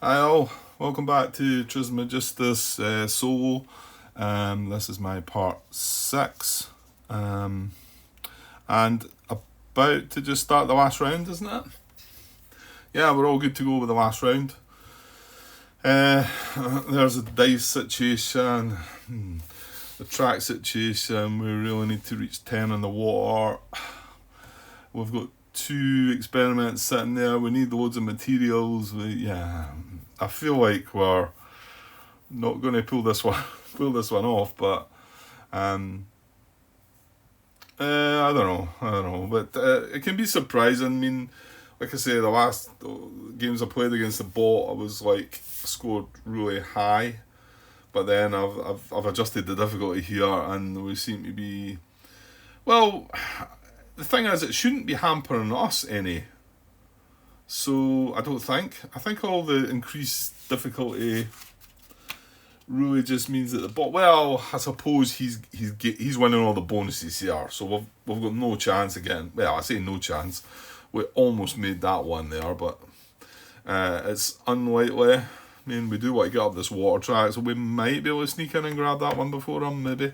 Hi all, welcome back to Trismegistus solo. This is my part 6. Um, and about to just start the last round, isn't it? Yeah, we're all good to go with the last round. Uh, there's a dice situation, the track situation. We really need to reach 10 in the water. We've got 2 experiments sitting there. We need loads of materials. I feel like we're not going to pull this one off, but um, I don't know, but it can be surprising. I mean, like I say, the last games I played against the bot, I was like scored really high, but then I've adjusted the difficulty here, and we seem to be well. The thing is, it shouldn't be hampering us any. So I don't think. I think all the increased difficulty really just means that the bot. Well, I suppose he's winning all the bonuses here, so we've got no chance again. Well, I say no chance. We almost made that one there, but it's unlikely. I mean, we do want to get up this water track, so we might be able to sneak in and grab that one before him, maybe.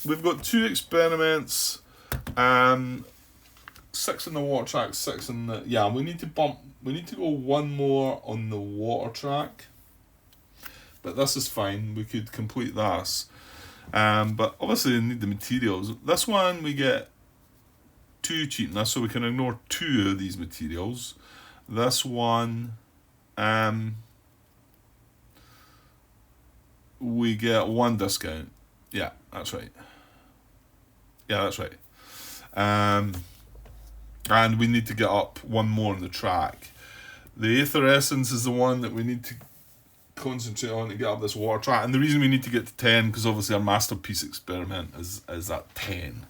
We've got 2 experiments. 6 in the water track, 6 in the... Yeah, we need to go one more on the water track. But this is fine, we could complete this. But obviously we need the materials. This one we get 2 cheapness, so we can ignore 2 of these materials. This one... we get 1 discount. Yeah, that's right. And we need to get up 1 more on the track. The Aether Essence is the one that we need to concentrate on to get up this water track. And the reason we need to get to 10, because obviously our masterpiece experiment is at 10.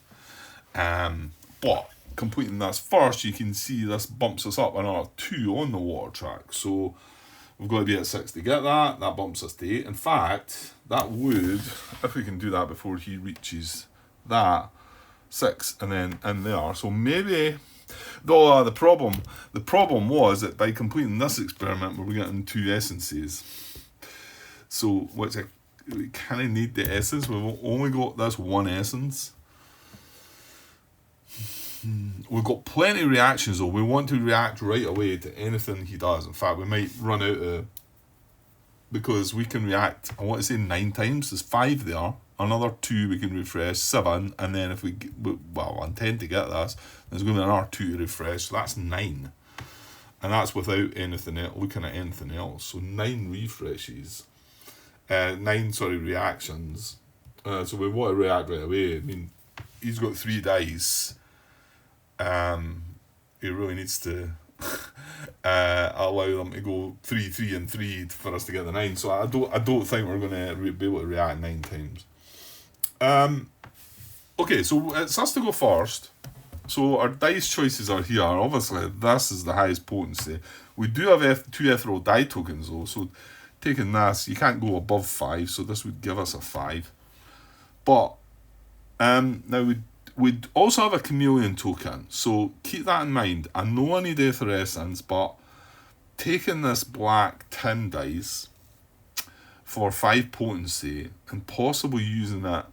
But completing this first, you can see this bumps us up another 2 on the water track. So we've got to be at 6 to get that. That bumps us to 8. In fact, that would, if we can do that before he reaches that, 6 and then in there. So maybe... Though the problem was that by completing this experiment, we were getting 2 essences. So we kind of need the essence. We've only got this 1 essence. We've got plenty of reactions though. We want to react right away to anything he does. In fact, we might run out of... Because we can react, I want to say 9 times. There's 5 there. Another 2 we can refresh, 7, and then if I intend to get this, there's going to be another 2 to refresh, so that's 9. And that's without anything else, looking at anything else. So 9 refreshes. 9 reactions. So we want to react right away. I mean, he's got 3 dice. He really needs to allow them to go 3, 3, and 3 for us to get the 9. So I don't think we're going to be able to react 9 times. Okay, so it's us to go first. So our dice choices are here. Obviously, this is the highest potency. We do have 2 ethereal die tokens though, so taking this, you can't go above 5, so this would give us a 5. But now we'd also have a chameleon token, so keep that in mind. I know I need Aether Essence, but taking this black tin dice for 5 potency and possibly using it,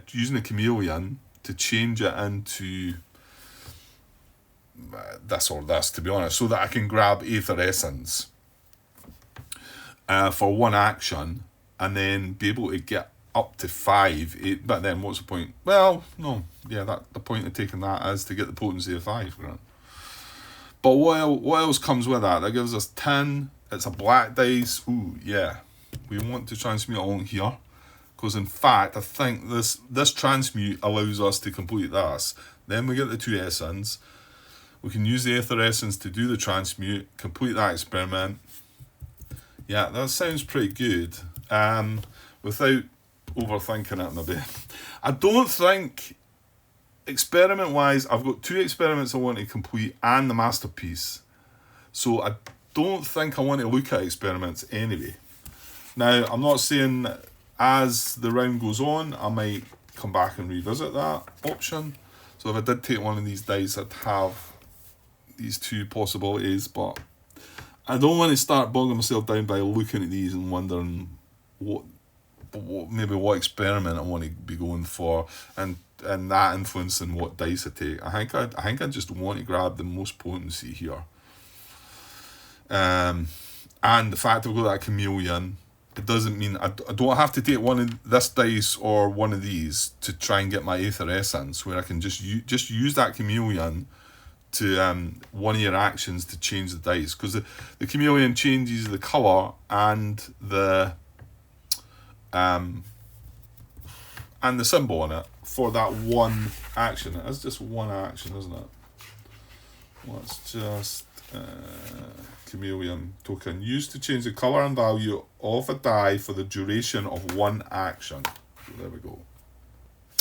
using a chameleon to change it into this or this, to be honest, so that I can grab Aether Essence for 1 action and then be able to get up to 5. But then what's the point? Well, no, yeah, the point of taking that is to get the potency of 5. Right? But what else comes with that? That gives us 10. It's a black dice. Ooh, yeah. We want to transmute along here. Because in fact, I think this transmute allows us to complete this. Then we get the 2 essence. We can use the Aether Essence to do the transmute, complete that experiment. Yeah, that sounds pretty good. Without overthinking it maybe. I don't think, experiment-wise, I've got 2 experiments I want to complete and the masterpiece. So I don't think I want to look at experiments anyway. Now, I'm not saying... As the round goes on, I might come back and revisit that option. So if I did take one of these dice, I'd have these two possibilities, but I don't want to start bogging myself down by looking at these and wondering what experiment I want to be going for, and that influencing what dice I take. I think I just want to grab the most potency here. And the fact I've got that chameleon, it doesn't mean I don't have to take one of this dice or one of these to try and get my Aether Essence, where I can just use that chameleon to one of your actions to change the dice, because the chameleon changes the colour and the symbol on it for that one action. It is just one action, isn't it? Let's just chameleon token used to change the colour and value of a die for the duration of one action. So there we go.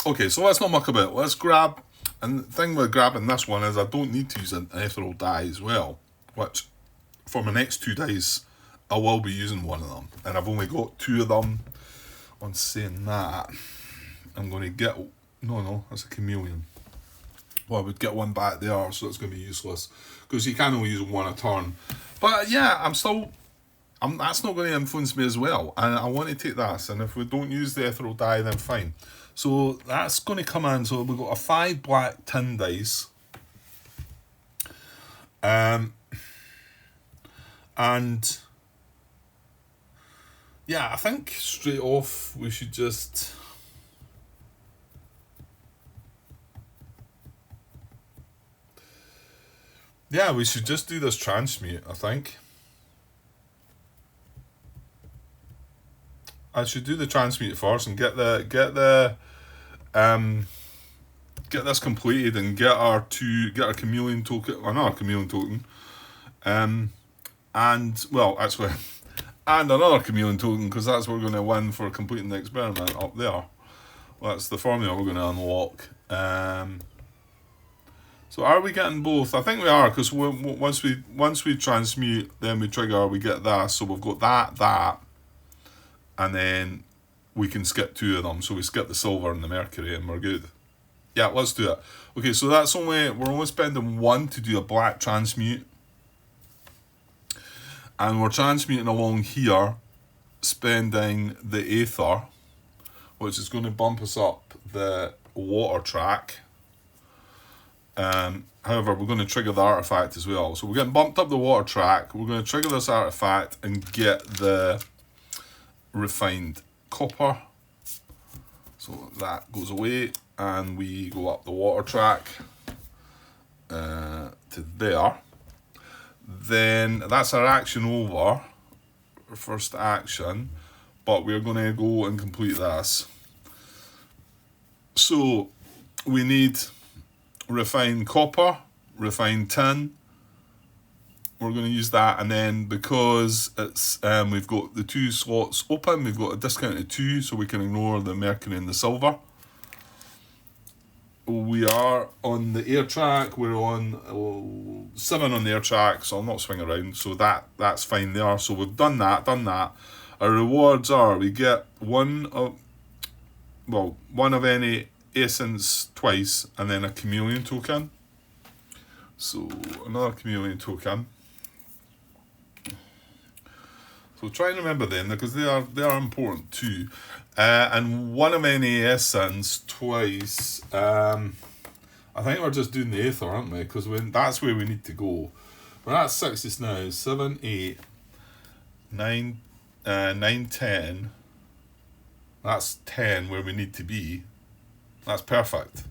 Okay, so let's not muck about. Let's grab, and the thing with grabbing this one is I don't need to use an ethereal die as well, which for my next two dice I will be using one of them, and I've only got two of them. On saying that, I'm going to get, no, that's a chameleon. Well, I would get one back there, so it's going to be useless, because you can only use one a turn. But yeah, that's not going to influence me as well, and I want to take this, and if we don't use the ethereal die, then fine. So that's going to come in, so we've got a 5 black tin dice. And yeah, I think straight off we should just... Yeah, we should just do this transmute, I think. I should do the transmute first and get this completed and get our chameleon token, or not a chameleon token. And well, actually, and another chameleon token, because that's what we're going to win for completing the experiment up there. Well, that's the formula we're going to unlock. So are we getting both? I think we are, because once we transmute, then we trigger, we get that. So we've got that, and then we can skip two of them. So we skip the silver and the mercury, and we're good. Yeah, let's do it. Okay, so we're only spending one to do a black transmute. And we're transmuting along here, spending the Aether, which is going to bump us up the water track. However, we're going to trigger the artifact as well. So we're getting bumped up the water track. We're going to trigger this artifact and get the refined copper. So that goes away, and we go up the water track to there. Then that's our action over, our first action, but we're going to go and complete this. So we need refined copper, refined tin. We're going to use that, and then because it's we've got the two slots open, we've got a discounted 2, so we can ignore the mercury and the silver. We are on the air track. We're on 7 on the air track, so I'll not swing around. So that's fine there. So we've done that. Our rewards are, we get one of any essence twice, and then a chameleon token. So another chameleon token. So try and remember them, because they are important too. And one of any essence twice. I think we're just doing the Aether, aren't we? Because that's where we need to go. We're at 60 now. 7, 8, 9, 9, 10. That's 10 where we need to be. That's perfect.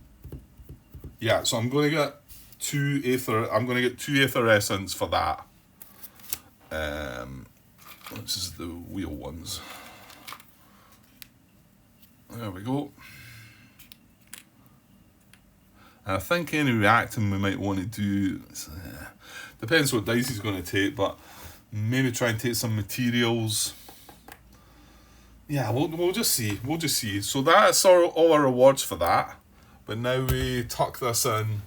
Yeah, so I'm going to get 2 Aether. I'm going to get 2 Aether essence for that. This is the wheel ones. There we go. And I think any reacting we might want to do, depends what dice he's going to take, but maybe try and take some materials. Yeah, we'll just see. So that's all our rewards for that. But now we tuck this in.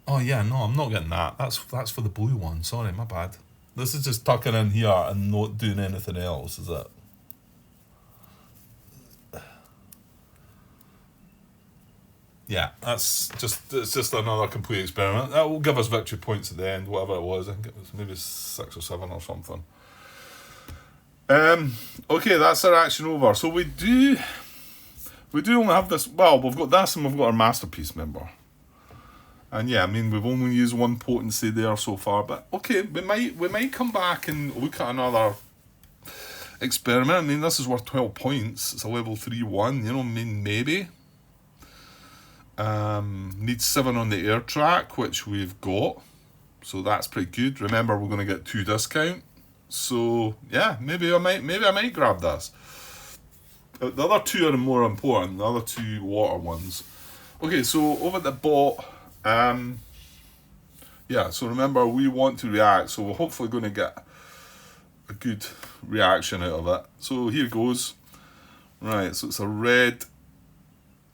Oh yeah, no, I'm not getting that. That's for the blue one. Sorry, my bad. This is just tucking in here and not doing anything else, is it? yeah, it's just another complete experiment. That will give us victory points at the end, whatever it was. I think it was maybe 6 or 7 or something. Okay, that's our action over. So we do only have this. Well, we've got this and we've got our masterpiece member. And yeah, I mean we've only used one potency there so far, but okay, we might come back and look at another experiment. I mean, this is worth 12 points. It's a level 3-1. You know, I mean, maybe. Needs 7 on the air track, which we've got, so that's pretty good. Remember, we're going to get 2 discount, so yeah, maybe I might grab this. The other 2 are more important. The other 2 water ones. Okay, so over at the bot, yeah. So remember, we want to react, so we're hopefully going to get a good reaction out of it. So here goes. Right, so it's a red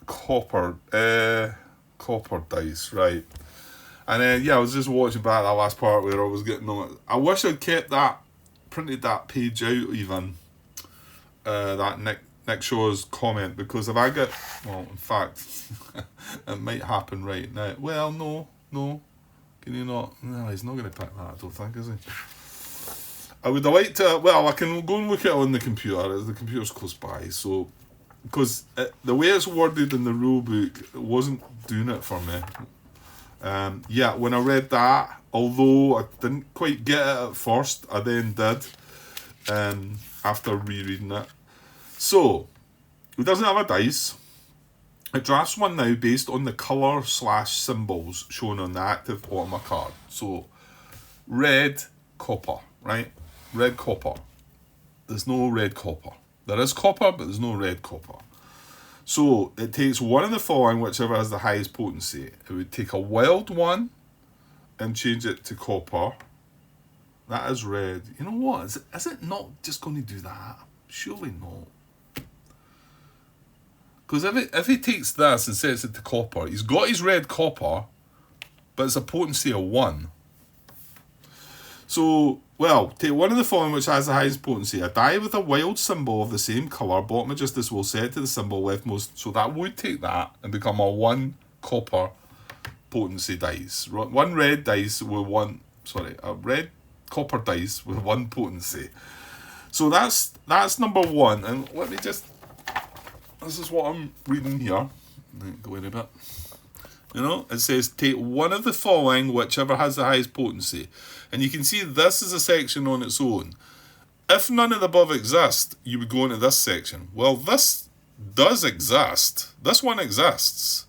copper dice, right? And then yeah, I was just watching back that last part where I was getting on it. I wish I'd kept that, printed that page out even, that Nick Shaw's comment, because if I get, well, in fact, it might happen right now. Well, no, can you not? No, he's not going to pick that, I don't think, is he? I would have liked to, well, I can go and look at it on the computer, the computer's close by, so, because the way it's worded in the rule book, it wasn't doing it for me. Yeah, when I read that, although I didn't quite get it at first, I then did, after rereading it. So, it doesn't have a dice. It drafts one now based on the colour/symbols shown on the active bottom card. So, red, copper, right? Red, copper. There's no red copper. There is copper, but there's no red copper. So it takes one of the following, whichever has the highest potency. It would take a wild one and change it to copper. That is red. You know what? Is it not just going to do that? Surely not. Because if he takes this and sets it to copper, he's got his red copper, but it's a potency of 1. So, well, take one of the following which has the highest potency. A die with a wild symbol of the same colour, bottom of justice will set to the symbol leftmost. So that would take that and become a 1 copper potency dice. 1 red dice with a red copper dice with 1 potency. So that's number 1. And let me just, this is what I'm reading here. Go in a bit. You know, it says take one of the following, whichever has the highest potency. And you can see this is a section on its own. If none of the above exist, you would go into this section. Well, this does exist. This one exists.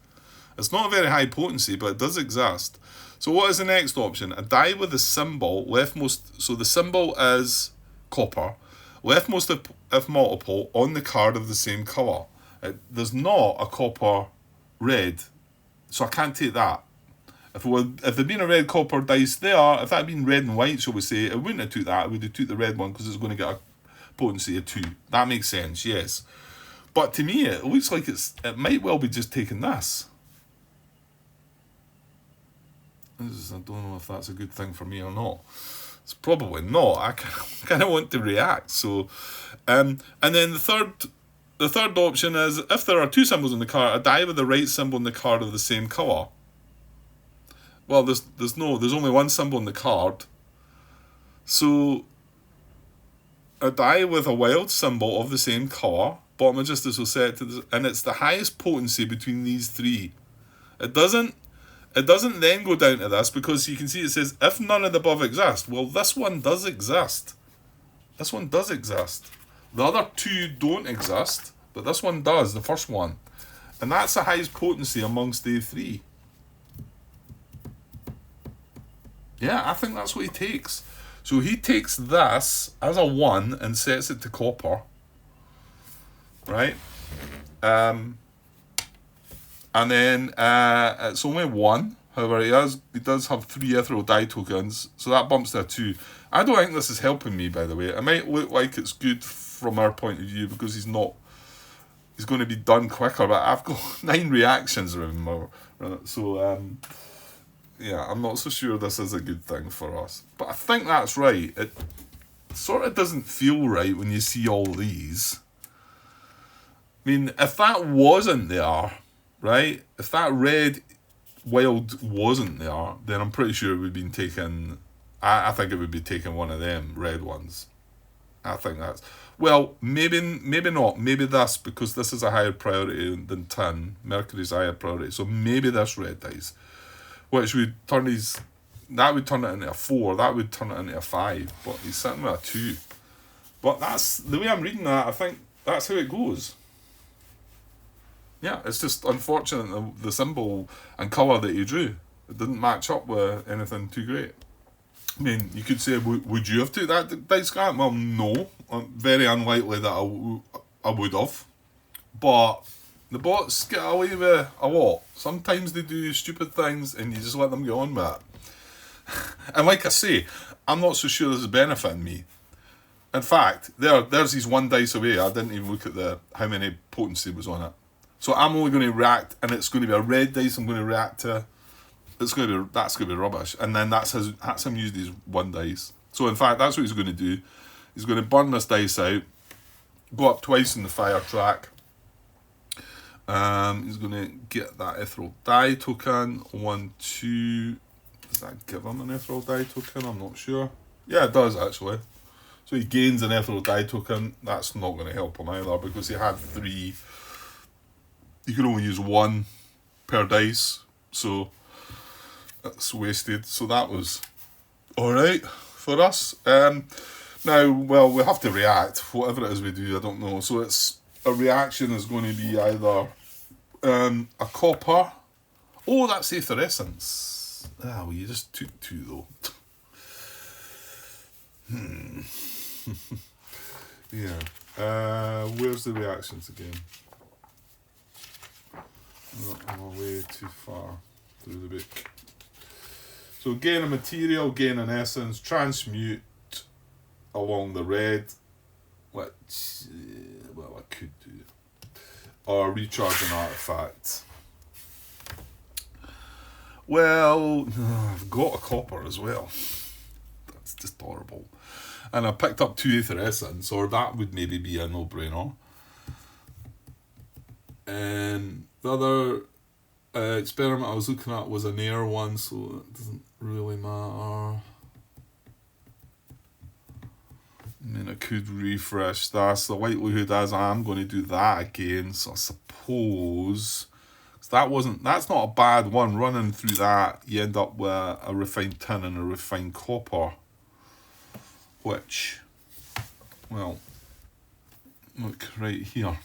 It's not a very high potency, but it does exist. So what is the next option? A die with the symbol leftmost. So the symbol is copper. Leftmost if multiple on the card of the same colour. There's not a copper red. So I can't take that. If there'd been a red copper dice there, if that had been red and white, shall we say, it wouldn't have took that. It would have took the red one because it's going to get a potency of 2. That makes sense, yes. But to me, it looks like it might well be just taking this. I don't know if that's a good thing for me or not. It's probably not. I kind of want to react. So, and then the third option is if there are 2 symbols in the card, a die with the right symbol in the card of the same colour. Well, there's only 1 symbol in the card. So a die with a wild symbol of the same colour, bottom of justice will set to this, and it's the highest potency between these 3. It doesn't then go down to this because you can see it says if none of the above exist. Well, this one does exist. This one does exist. The other 2 don't exist, but this one does, the first one. And that's the highest potency amongst the 3. Yeah, I think that's what he takes. So he takes this as a 1 and sets it to copper. Right? And then it's only 1. However, he does have 3 ethereal die tokens, so that bumps to a 2. I don't think this is helping me, by the way. It might look like it's good from our point of view because he's going to be done quicker, but I've got 9 reactions, remember. So, yeah, I'm not so sure this is a good thing for us. But I think that's right. It sort of doesn't feel right when you see all these. I mean, if that wasn't there, right? If that red wild wasn't there, then I'm pretty sure it would have been taken. I think it would be taking one of them red ones. I think that's... Well, maybe not. Maybe this, because this is a higher priority than tin. Mercury's a higher priority. So maybe this red dice, which would turn his... That would turn it into a 4. That would turn it into a 5. But he's sitting with a 2. But that's... The way I'm reading that, I think that's how it goes. Yeah, it's just unfortunate the symbol and colour that he drew. It didn't match up with anything too great. I mean, you could say, would you have took that dice, Grant? Well, no. Very unlikely that I would have. But the bots get away with a lot. Sometimes they do stupid things and you just let them get on with it. And like I say, I'm not so sure this is benefiting me. In fact, there's these one dice away. I didn't even look at how many potency was on it. So I'm only going to react, and it's going to be a red dice I'm going to react to. That's going to be rubbish. And then that's him use these one dice. So in fact, that's what he's going to do. He's going to burn this dice out, go up twice in the fire track. He's going to get that ethereal die token. 1, 2. Does that give him an ethereal die token? I'm not sure. Yeah, it does actually. So he gains an ethereal die token. That's not going to help him either, because he had 3. You can only use 1 per dice. So that's wasted. So that was alright for us. Now, well, we have to react. Whatever it is we do, I don't know. So it's a reaction is going to be either a copper. Oh, that's effervescence. Ah, well, you just took 2 though. Yeah. Where's the reactions again? I'm away too far through the book. So gain a material, gain an essence, transmute along the red, which, well, I could do. Or recharge an artifact. Well, I've got a copper as well. That's just horrible. And I picked up 2 Aether Essence, or that would maybe be a no-brainer. And the other experiment I was looking at was an air one, so it doesn't really matter. I mean, I could refresh this. The likelihood is I'm going to do that again, so I suppose... That's not a bad one. Running through that, you end up with a refined tin and a refined copper. Which, well, look right here.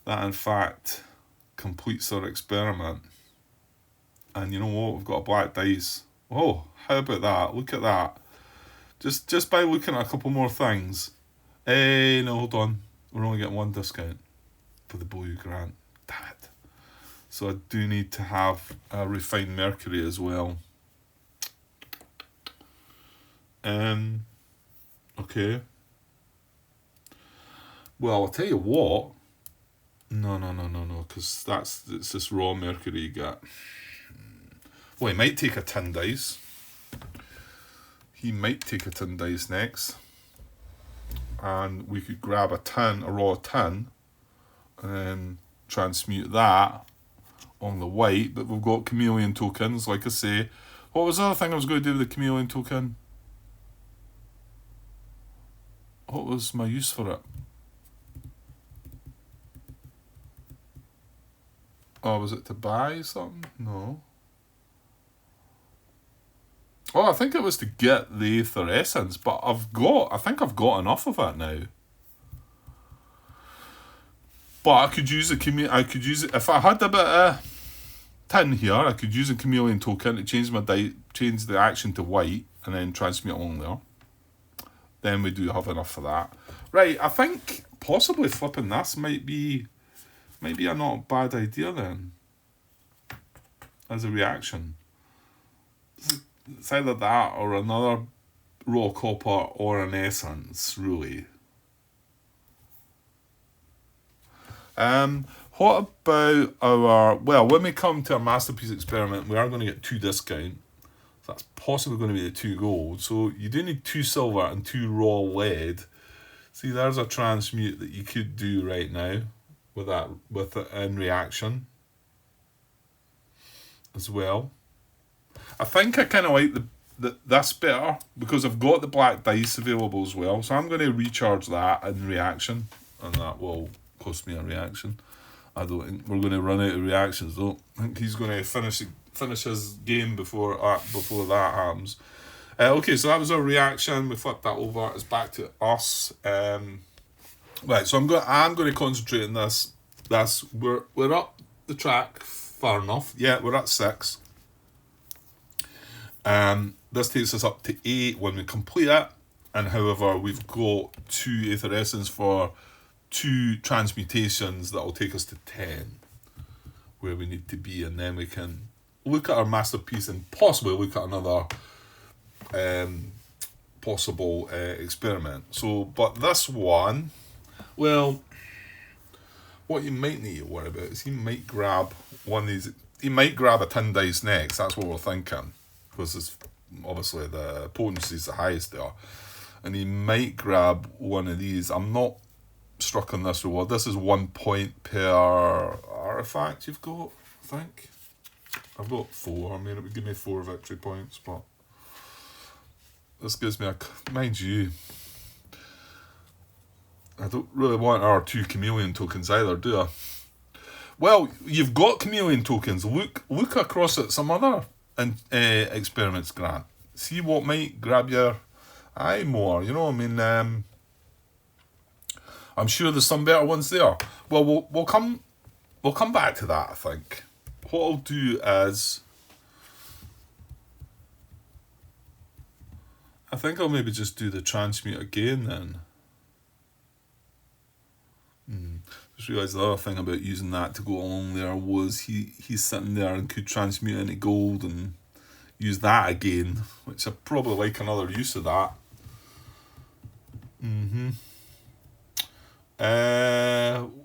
That in fact completes our experiment. And you know what? We've got a black dice. Oh, how about that? Look at that. Just by looking at a couple more things. No, hold on. We're only getting 1 discount for the Blue Grant. Damn it. So I do need to have a refined mercury as well. Okay. Well, I'll tell you what. No, because it's this raw mercury you get. Well, he might take a tin dice. He might take a tin dice next. And we could grab a raw tin, and then transmute that on the white. But we've got chameleon tokens, like I say. What was the other thing I was going to do with the chameleon token? What was my use for it? Oh, was it to buy something? No. Oh, I think it was to get the Aether Essence, but I think I've got enough of it now. But I could use it, if I had a bit of tin here, I could use a chameleon token to change the action to white, and then transmute along there. Then we do have enough for that. Right, I think possibly flipping this might be a not bad idea then. As a reaction. It's either that or another raw copper or an essence, really. What about when we come to our masterpiece experiment, we are going to get 2 discount. So that's possibly going to be the 2 gold. So you do need 2 silver and 2 raw lead. See, there's a transmute that you could do right now with it in reaction. as well. I think I kind of like this better because I've got the black dice available as well. So I'm going to recharge that in reaction, and that will cost me a reaction. I don't think we're going to run out of reactions though. I think he's going to finish his game before that happens. Okay, so that was our reaction. We flipped that over. It's back to us. Right, so I'm going to concentrate on this. We're up the track far enough. Yeah, we're at 6. This takes us up to 8 when we complete it, and however we've got 2 Aether Essence for 2 transmutations that will take us to 10, where we need to be, and then we can look at our masterpiece and possibly look at another possible experiment. So, but this one, well, what you might need to worry about is he might grab one of these. He might grab a tin dice next. That's what we're thinking, because it's obviously the potency is the highest there, and he might grab one of these. I'm not struck on this reward. This is 1 point per artifact you've got. I think I've got 4. I mean, it would give me 4 victory points, but this gives me mind you, I don't really want our 2 chameleon tokens either, do I? Well, you've got chameleon tokens. Look across at some other experiments, Grant. See what might grab your eye more. You know, I mean, I'm sure there's some better ones there. Well, we'll come back to that. I think what I'll do is, I think I'll maybe just do the transmute again then. Just realised the other thing about using that to go along there was he's sitting there and could transmute into gold and use that again, which I probably like another use of that.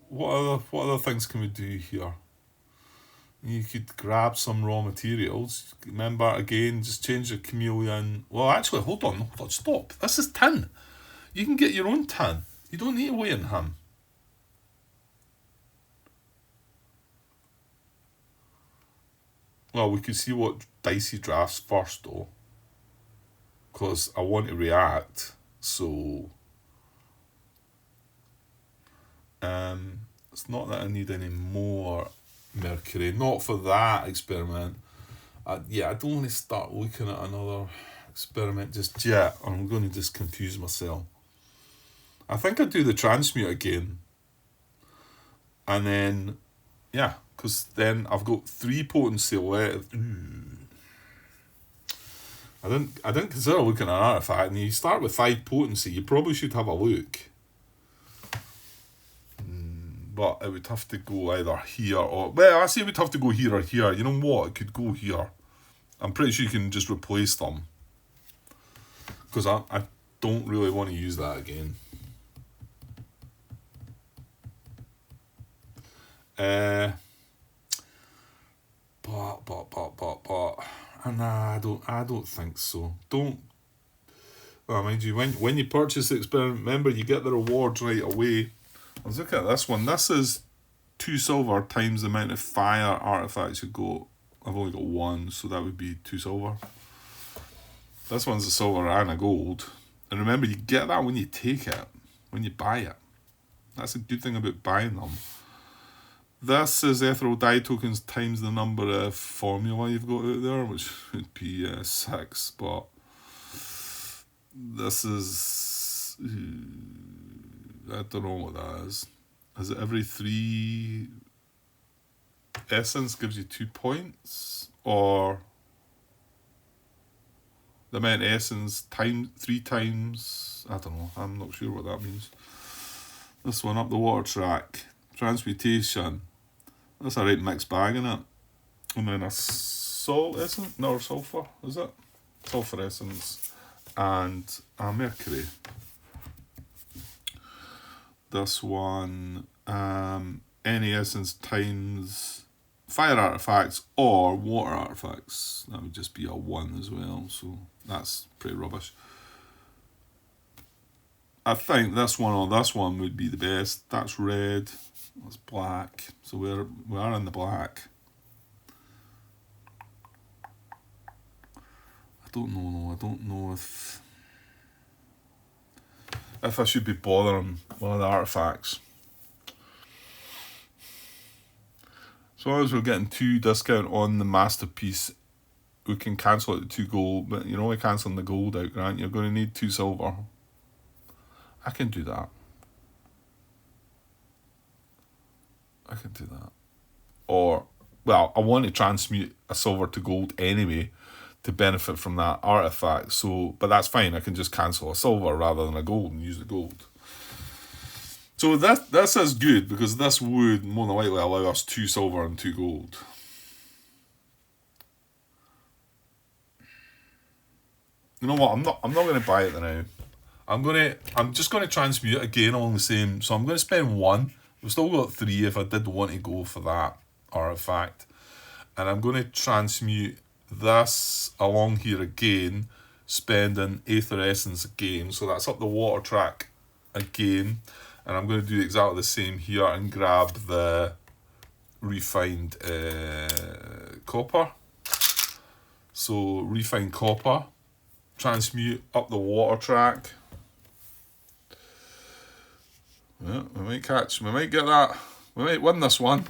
What other things can we do here? You could grab some raw materials. Remember, again, just change the chameleon. Well, actually, hold on, stop. This is tin. You can get your own tin. You don't need to wait on him. Well, we could see what dice he drafts first, though, because I want to react. So, it's not that I need any more mercury. Not for that experiment. I don't want to start looking at another experiment just yet, or I'm going to just confuse myself. I think I'd do the transmute again, and then, yeah, because then I've got 3 potency left. I didn't consider looking at an artifact, and you start with 5 potency, you probably should have a look. But it would have to go either here or, well, I say it would have to go here or here. You know what? It could go here. I'm pretty sure you can just replace them, because I don't really want to use that again. Nah, I don't think so. Don't. Well, mind you, when you purchase the experiment, remember you get the rewards right away. Let's look at this one. This is 2 silver times the amount of fire artifacts you got. I've only got 1, so that would be 2 silver. This one's a silver and a gold. And remember, you get that when you take it, when you buy it. That's a good thing about buying them. This is ethereal dye tokens times the number of formula you've got out there, which would be 6, but this is, I don't know what that is. Is it every 3 essence gives you 2 points, or the amount of essence 3 times? I don't know. I'm not sure what that means. This one up the water track, transmutation. That's a right mixed bag, in it. And then a salt essence, no, sulfur, is it? Sulfur essence and a mercury. This one, any essence times fire artifacts or water artifacts. That would just be a 1 as well, so that's pretty rubbish. I think this one or this one would be the best. That's red, that's black, so we are in the black. don't know. No, I don't know if I should be bothering one of the artifacts. So long as we're getting 2 discount on the masterpiece, we can cancel it to 2 gold, but you're only cancelling the gold out, Grant. You're going to need 2 silver. I can do that. Or, well, I want to transmute a silver to gold anyway to benefit from that artifact. So, but that's fine. I can just cancel a silver rather than a gold and use the gold. So this is good because this would more than likely allow us 2 silver and 2 gold. You know what? I'm not going to buy it now. I'm just going to transmute it again along the same. So I'm going to spend 1. We've still got 3 if I did want to go for that artifact. And I'm going to transmute this along here again, spending Aether Essence again. So that's up the water track again. And I'm going to do exactly the same here and grab the refined copper. So refined copper, transmute up the water track. Yeah, we might get that. We might win this one.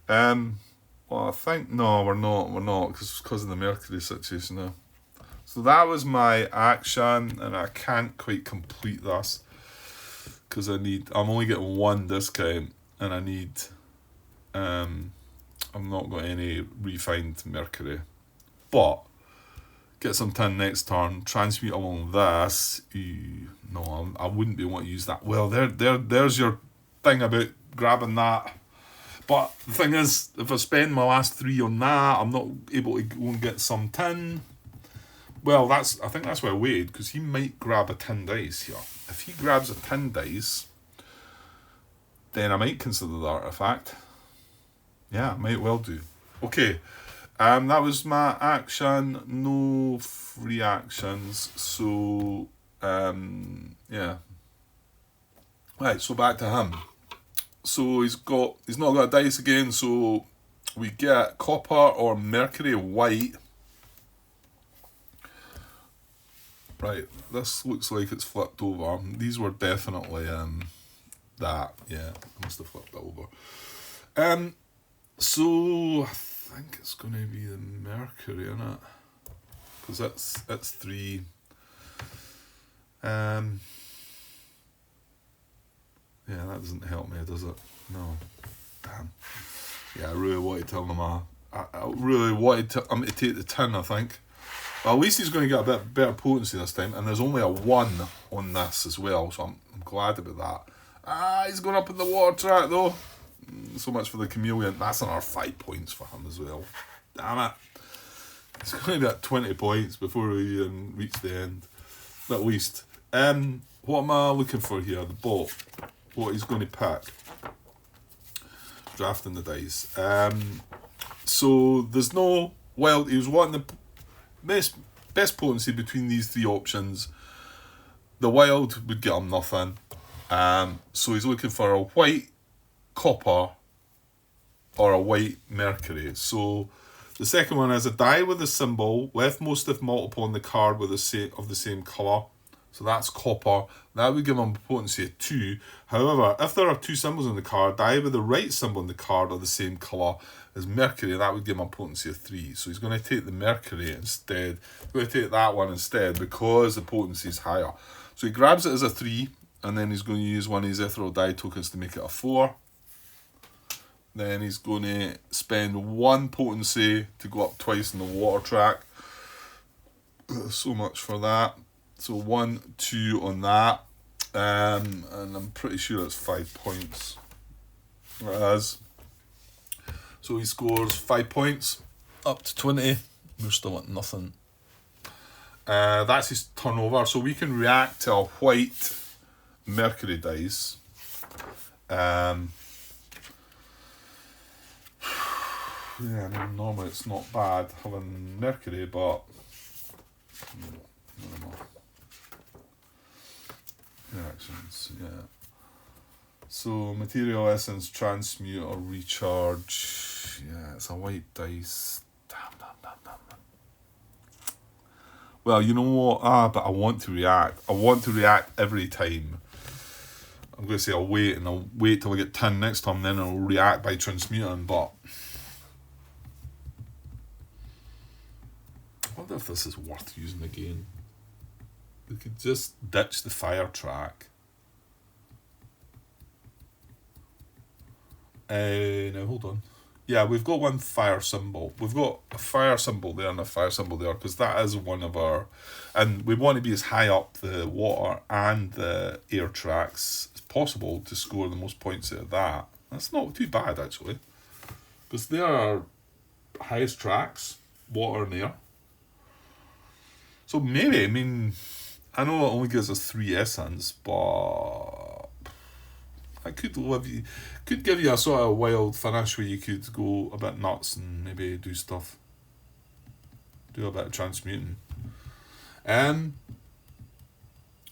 Well, I think, no, we're not, because of the Mercury situation now. So that was my action, and I can't quite complete this, because I'm only getting 1 discount, and I need, I'm not got any refined Mercury. But, get some tin next turn, transmute along this. No, I wouldn't be wanting to use that. Well, there's your thing about grabbing that. But the thing is, if I spend my last 3 on that, I'm not able to go and get some tin. Well, I think that's why I waited, because he might grab a tin dice here. If he grabs a tin dice, then I might consider the artifact. Yeah, I might well do. Okay. That was my action, no free actions, so, yeah. Right, so back to him. So he's not got a dice again, so we get copper or mercury white. Right, this looks like it's flipped over. These were definitely, that, yeah, I must have flipped it over. So I think it's going to be the mercury, isn't it? Because it's 3. Yeah, that doesn't help me, does it? No. Damn. Yeah, I really wanted to tell him I really wanted him to take the tin, I think. Well, at least he's going to get a bit better potency this time, and there's only a 1 on this as well, so I'm glad about that. He's going up in the water track though. So much for the chameleon. That's another 5 points for him as well. Damn it. It's going to be at 20 points before we reach the end. At least. What am I looking for here? The bot. What he's going to pick. Drafting the dice. So there's no... Well, he was wanting the best potency between these 3 options. The wild would get him nothing. So he's looking for a white copper or a white mercury. So the second one is a die with a symbol, leftmost if multiple on the card with the same colour. So that's copper. That would give him a potency of 2. However, if there are 2 symbols on the card, die with the right symbol on the card of the same colour as mercury, that would give him a potency of 3. So he's going to take the mercury instead. He's going to take that one instead because the potency is higher. So he grabs it as a 3, and then he's going to use one of his ethereal die tokens to make it a 4. Then he's going to spend 1 potency to go up twice in the water track. So much for that. So 1, 2 on that. And I'm pretty sure it's 5 points. It is. So he scores 5 points. Up to 20. We're still at nothing. That's his turnover. So we can react to a white mercury dice. Yeah, I mean, normally it's not bad having mercury, but no. Reactions, yeah. So material essence, transmute or recharge. Yeah, it's a white dice. Damn. Well, you know what? But I want to react. I want to react every time. I'm going to say I'll wait, and I'll wait till I get 10 next time, then I'll react by transmuting, but I wonder if this is worth using again. We could just ditch the fire track. Now, hold on. Yeah, we've got one fire symbol. We've got a fire symbol there and a fire symbol there, because that is one of our... And we want to be as high up the water and the air tracks as possible to score the most points out of that. That's not too bad, actually. Because they are highest tracks, water and air. So maybe, I mean... I know it only gives us 3 essence, but... I could give you a sort of wild finish where you could go a bit nuts and maybe do stuff. Do a bit of transmuting.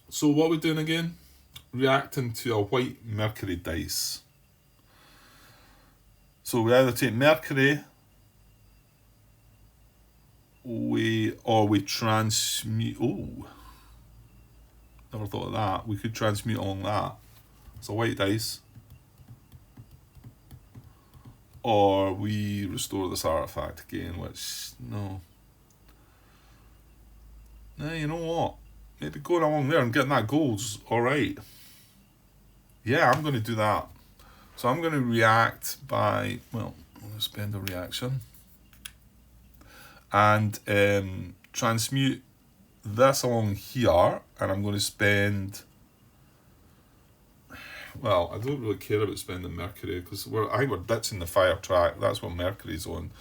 So what are we doing again? Reacting to a white mercury dice. So we either take mercury, or we transmute. Oh, never thought of that. We could transmute along that. It's a white dice. Or we restore this artifact again, which, no. Nah, you know what? Maybe going along there and getting that gold's alright. Yeah, I'm going to do that. So I'm going to react by, well, I'm going to spend a reaction. And transmute this along here, and I'm going to spend... Well, I don't really care about spending mercury, because I think we're ditching the fire track. That's what mercury's on.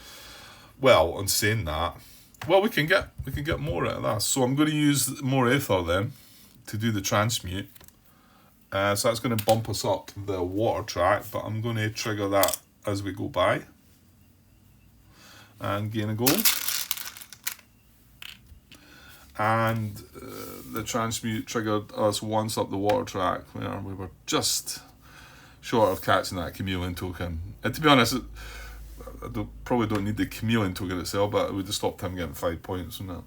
Well, on saying that, well, we can get more out of that. So I'm going to use more ether then to do the transmute. So that's going to bump us up the water track, but I'm going to trigger that as we go by. And gain a gold. And the transmute triggered us once up the water track, where we were just short of catching that chameleon token. And to be honest, I probably don't need the chameleon token itself, but it would have stopped him getting 5 points, wouldn't it?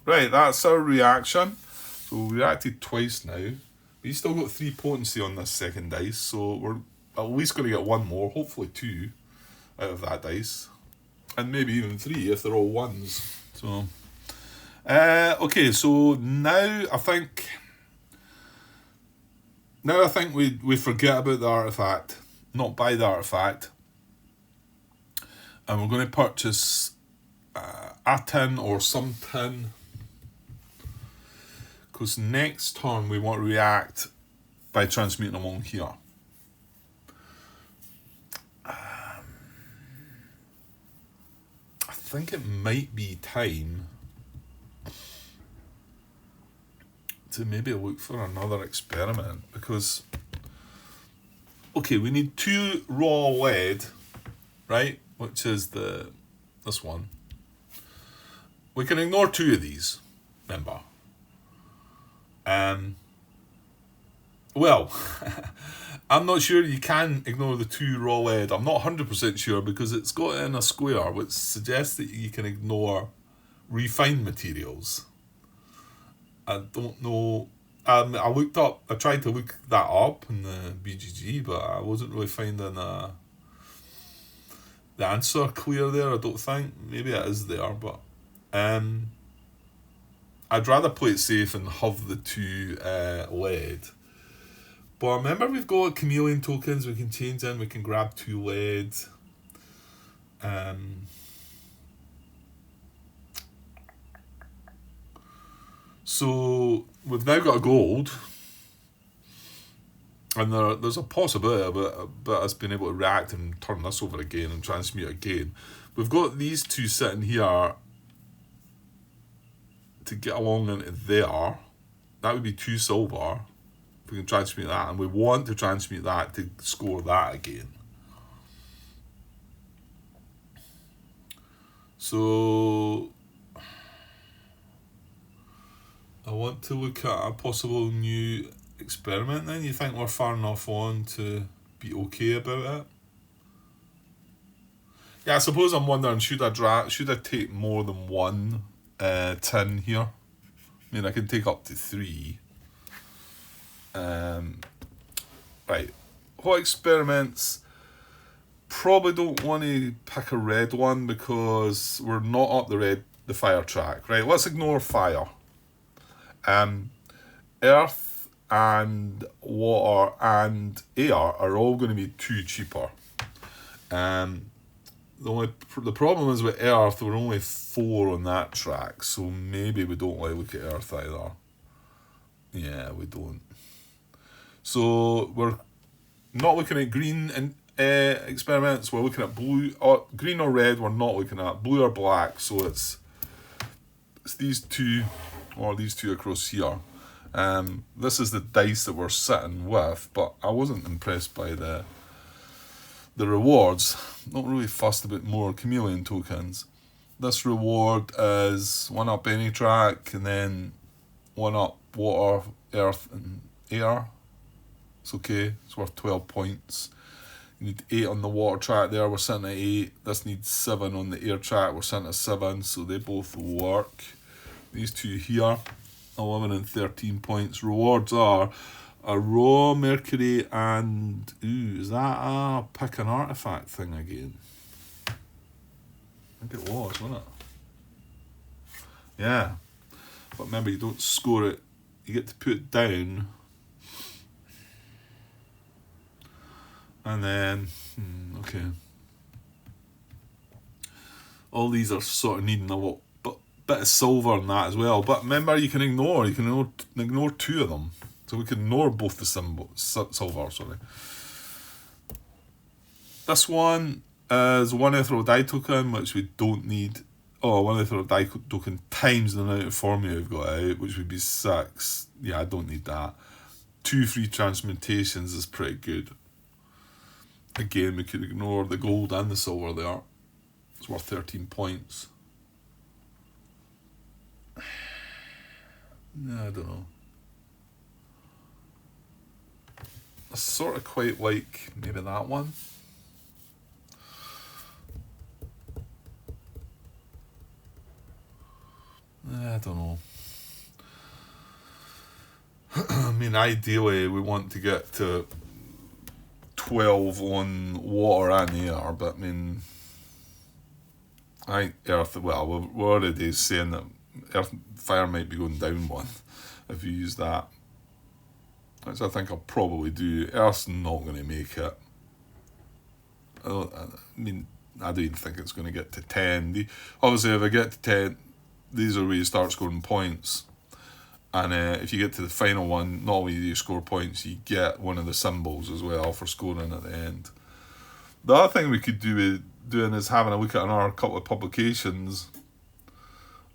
Right, that's our reaction. So we reacted twice now. We still got 3 potency on this second dice, so we're at least going to get 1 more, hopefully 2 out of that dice. And maybe even 3 if they're all 1s. So... okay, so now I think we forget about the artifact, not buy the artifact, and we're going to purchase a tin or some tin, because next turn we want to react by transmuting along here. I think it might be time to maybe look for another experiment, because okay, we need 2 raw lead, right, which is this one. We can ignore 2 of these, remember. Well, I'm not sure you can ignore the 2 raw lead. I'm not 100% sure, because it's got it in a square, which suggests that you can ignore refined materials. I don't know. I tried to look that up in the BGG, but I wasn't really finding the answer clear there, I don't think. Maybe it is there, but I'd rather play it safe and have the 2 lead. But remember, we've got chameleon tokens we can change in. We can grab 2 lead. So we've now got a gold, and there's a possibility about us being able to react and turn this over again and transmute again. We've got these 2 sitting here to get along into there. That would be 2 silver. If we can transmute that, and we want to transmute that to score that again. So I want to look at a possible new experiment then. You think we're far enough on to be okay about it? Yeah, I suppose I'm wondering, should I take more than 1 tin here. I mean, I can take up to 3. Right. What experiments? Probably don't want to pick a red one because we're not up the fire track. Right, let's ignore fire. Earth and water and air are all going to be too cheaper. The problem is with Earth, we're only 4 on that track, so maybe we don't want to look at Earth either. Yeah, we don't. So we're not looking at green and experiments. We're looking at blue, green or red. We're not looking at blue or black. So it's these two, or these two across here. This is the dice that we're sitting with, but I wasn't impressed by the rewards. Not really fussed about more chameleon tokens. This reward is 1 up any track, and then 1 up water, earth, and air. It's okay. It's worth 12 points. You need 8 on the water track there. We're sitting at 8. This needs 7 on the air track. We're sitting at 7, so they both work. These two here, 11 and 13 points. Rewards are a raw mercury and... Ooh, is that a pick an artifact thing again? I think it was, wasn't it? Yeah. But remember, you don't score it. You get to put it down. And then, okay. All these are sort of needing a bit of silver and that as well. But remember, you can ignore 2 of them. So we can ignore both the silver, sorry. This one is 1 ethereal die token, which we don't need. 1 ethereal die token times the amount of formula we've got out, which would be 6. Yeah, I don't need that. 2 free transmutations is pretty good. Again, we could ignore the gold and the silver there. It's worth 13 points. No, I don't know. I sort of quite like maybe that one. I don't know. I mean, ideally, we want to get to 12 on water and air, but I mean, I think Earth, well, we're already saying that fire might be going down 1 if you use that, which I think I'll probably do. Earth's not going to make it. I don't even think it's going to get to 10. Obviously, if I get to 10, these are where you start scoring points. And if you get to the final one, not only do you score points, you get one of the symbols as well for scoring at the end. The other thing we could do is having a look at another couple of publications,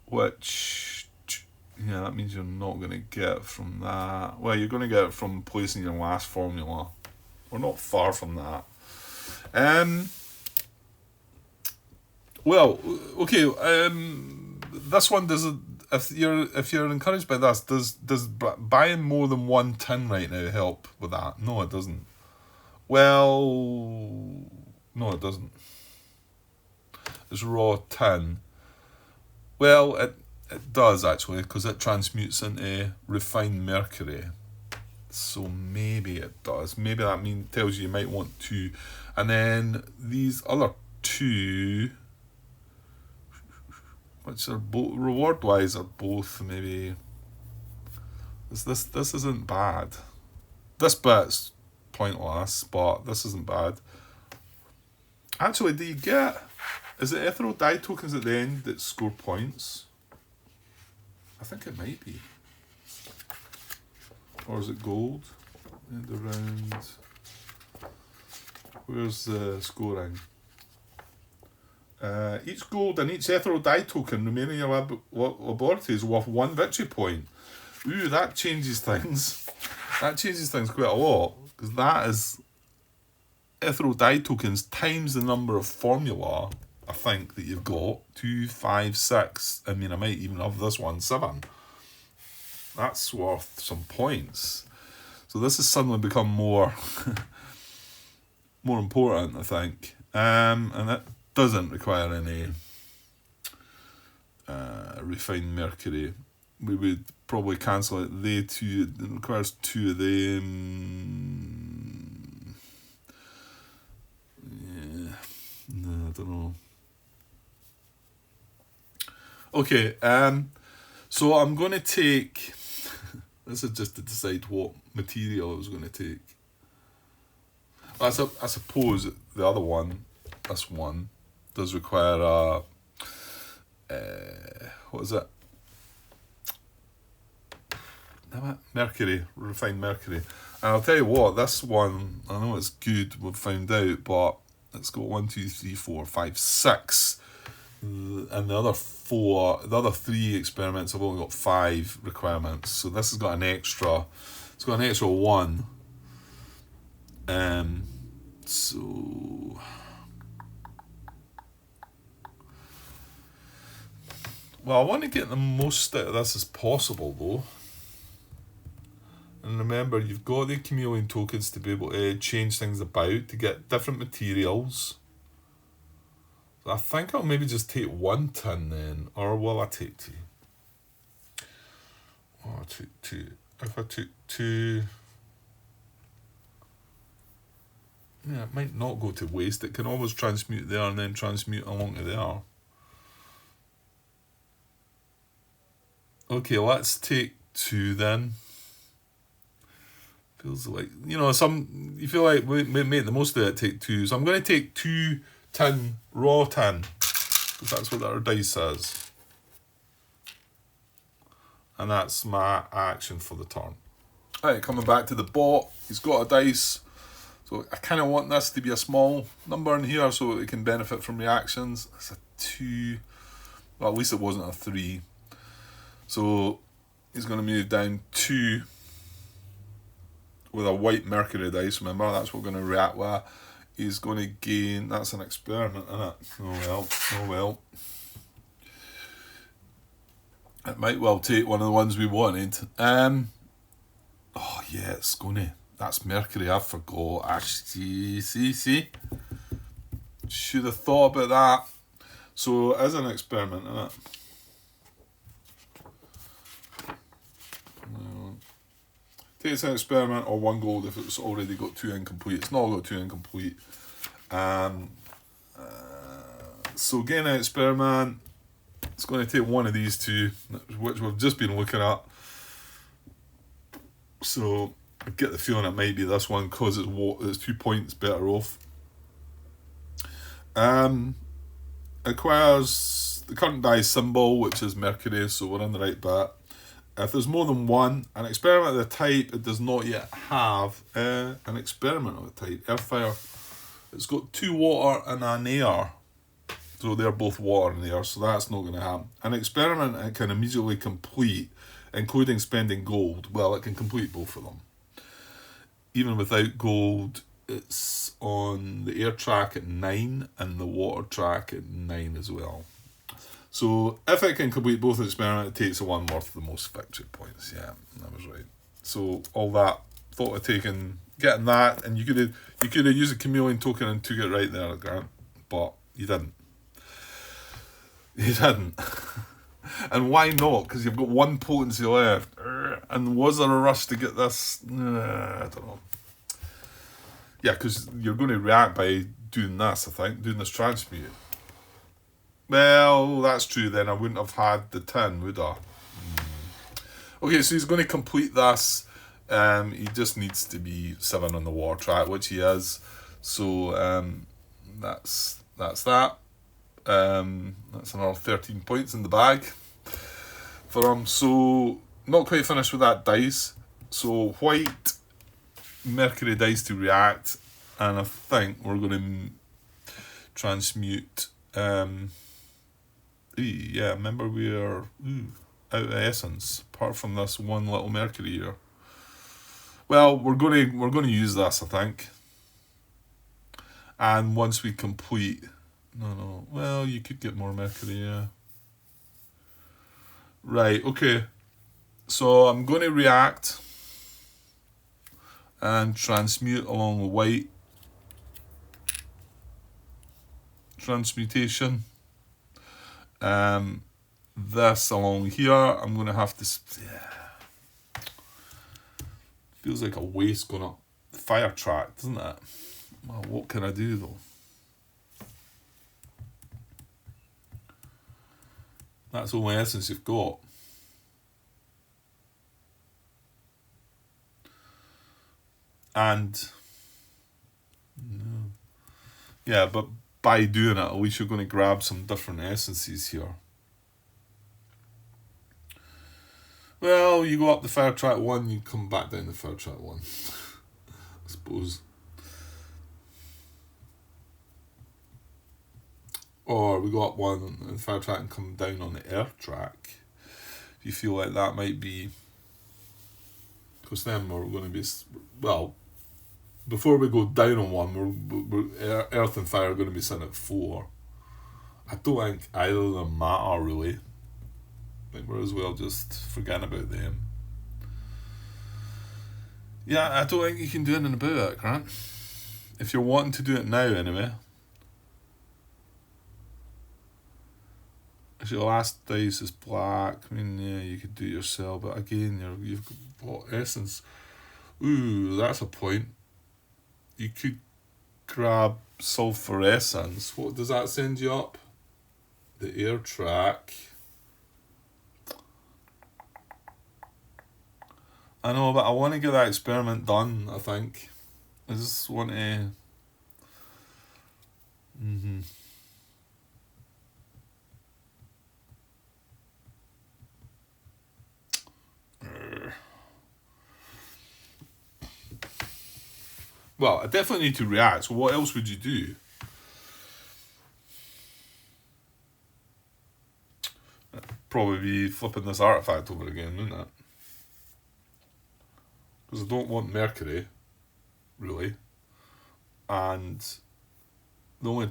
which, yeah, that means you're not going to get from that. Well, you're going to get it from placing your last formula. We're not far from that. Well, okay. This one doesn't. If you're encouraged by this, does buying more than 1 tin right now help with that? No, it doesn't. Well, no, it doesn't. It's raw tin. Well, it does actually, because it transmutes into refined mercury. So maybe it does. Maybe that tells you might want 2. And then these other 2, which are both reward wise, are both maybe. This isn't bad. This bit's pointless, but this isn't bad. Actually, do you get? Is it ethereal die tokens at the end that score points? I think it might be. Or is it gold? End of round. Where's the scoring? Each gold and each ethereal die token remaining in your laboratory is worth 1 victory point. Ooh, that changes things. That changes things quite a lot, because that is ethereal die tokens times the number of formula, I think, that you've got. 2, 5, 6. I mean, I might even have this one, 7. That's worth some points. So this has suddenly become more more important, I think. And it doesn't require any refined mercury. We would probably cancel it. They two, it requires two of them. Yeah, no, I don't know. Okay, so I'm going to take. This is just to decide what material I was going to take. I suppose the other one, this one, does require a. What is it? Mercury, refined mercury. And I'll tell you what, this one, I know it's good, we've found out, but it's got 1, 2, 3, 4, 5, 6. And the other 3 experiments have only got 5 requirements. So this has got an extra, it's got an extra 1. So well, I want to get the most out of this as possible though. And remember, you've got the chameleon tokens to be able to change things about, to get different materials. So I think I'll maybe just take 1 tin then, or will I take 2? Oh, I took 2. If I took 2... Yeah, it might not go to waste. It can always transmute there and then transmute along to there. Okay, let's take 2 then. Feels like, you feel like we make the most of it, take 2. So I'm going to take 2 tin, raw tin, because that's what our dice says. And that's my action for the turn. Alright, coming back to the bot, he's got a dice. So I kind of want this to be a small number in here so it can benefit from reactions. It's a 2. Well, at least it wasn't a 3. So he's going to move down 2 with a white mercury dice. Remember, that's what we're going to react with. He's going to gain... That's an experiment, isn't it? Oh well. It might well take one of the ones we wanted. Oh yeah, it's going to... That's mercury, I forgot. Actually, see? Should have thought about that. So, as an experiment, isn't it? Takes an experiment or 1 gold if it's already got 2 incomplete. It's not got 2 incomplete. So, gain an experiment. It's going to take 1 of these 2, which we've just been looking at. So, I get the feeling it might be this one because it's 2 points better off. Acquires the current die symbol, which is mercury, so we're on the right bit. If there's more than 1, an experiment of the type it does not yet have an experiment of the type, Earthfire. It's got 2 water and an air. So they're both water and air, so that's not going to happen. An experiment it can immediately complete, including spending gold. Well, it can complete both of them. Even without gold, it's on the air track at 9 and the water track at 9 as well. So if it can complete both experiments, it takes a 1 worth of the most victory points. Yeah, that was right. So all that thought of getting that, and you could have used a chameleon token and took it right there, Grant, but you didn't. You didn't. And why not? Because you've got 1 potency left. And was there a rush to get this? I don't know. Yeah, because you're going to react by doing this, I think. Doing this transmute. Well, that's true then. I wouldn't have had the tin, would I? Okay, so he's going to complete this. He just needs to be 7 on the water track, which he is. So that's that. That's another 13 points in the bag for him. So not quite finished with that dice. So white mercury dice to react, and I think we're going to transmute. Yeah, remember we're out of essence apart from this 1 little mercury here. Well, we're going to use this, I think. And once we complete. No. Well, you could get more mercury, yeah. Right, okay. So I'm going to react and transmute along the white. Transmutation. this along here. I'm going to have to... Yeah. Feels like a waste going up the fire track, doesn't it? Well, what can I do though? That's the only essence you've got. And... No. Yeah, but by doing it, at least you're going to grab some different essences here. Well, you go up the fire track 1, you come back down the fire track 1. I suppose. Or we go up 1 on the fire track and come down on the air track. If you feel like that might be... Because then we're going to be... Well, before we go down on 1, we're earth and fire are going to be sitting at 4. I don't think either of them matter, really. I think we're as well just forgetting about them. Yeah, I don't think you can do anything about it, Grant. If you're wanting to do it now, anyway. If your last dice is black, I mean, yeah, you could do it yourself, but again, you've got essence. Ooh, that's a point. You could grab sulfur essence. What does that send you up? The air track. I know, but I want to get that experiment done, I think. I just want to... Well, I definitely need to react, so what else would you do? Probably be flipping this artifact over again, wouldn't it? Because I don't want Mercury, really. And the only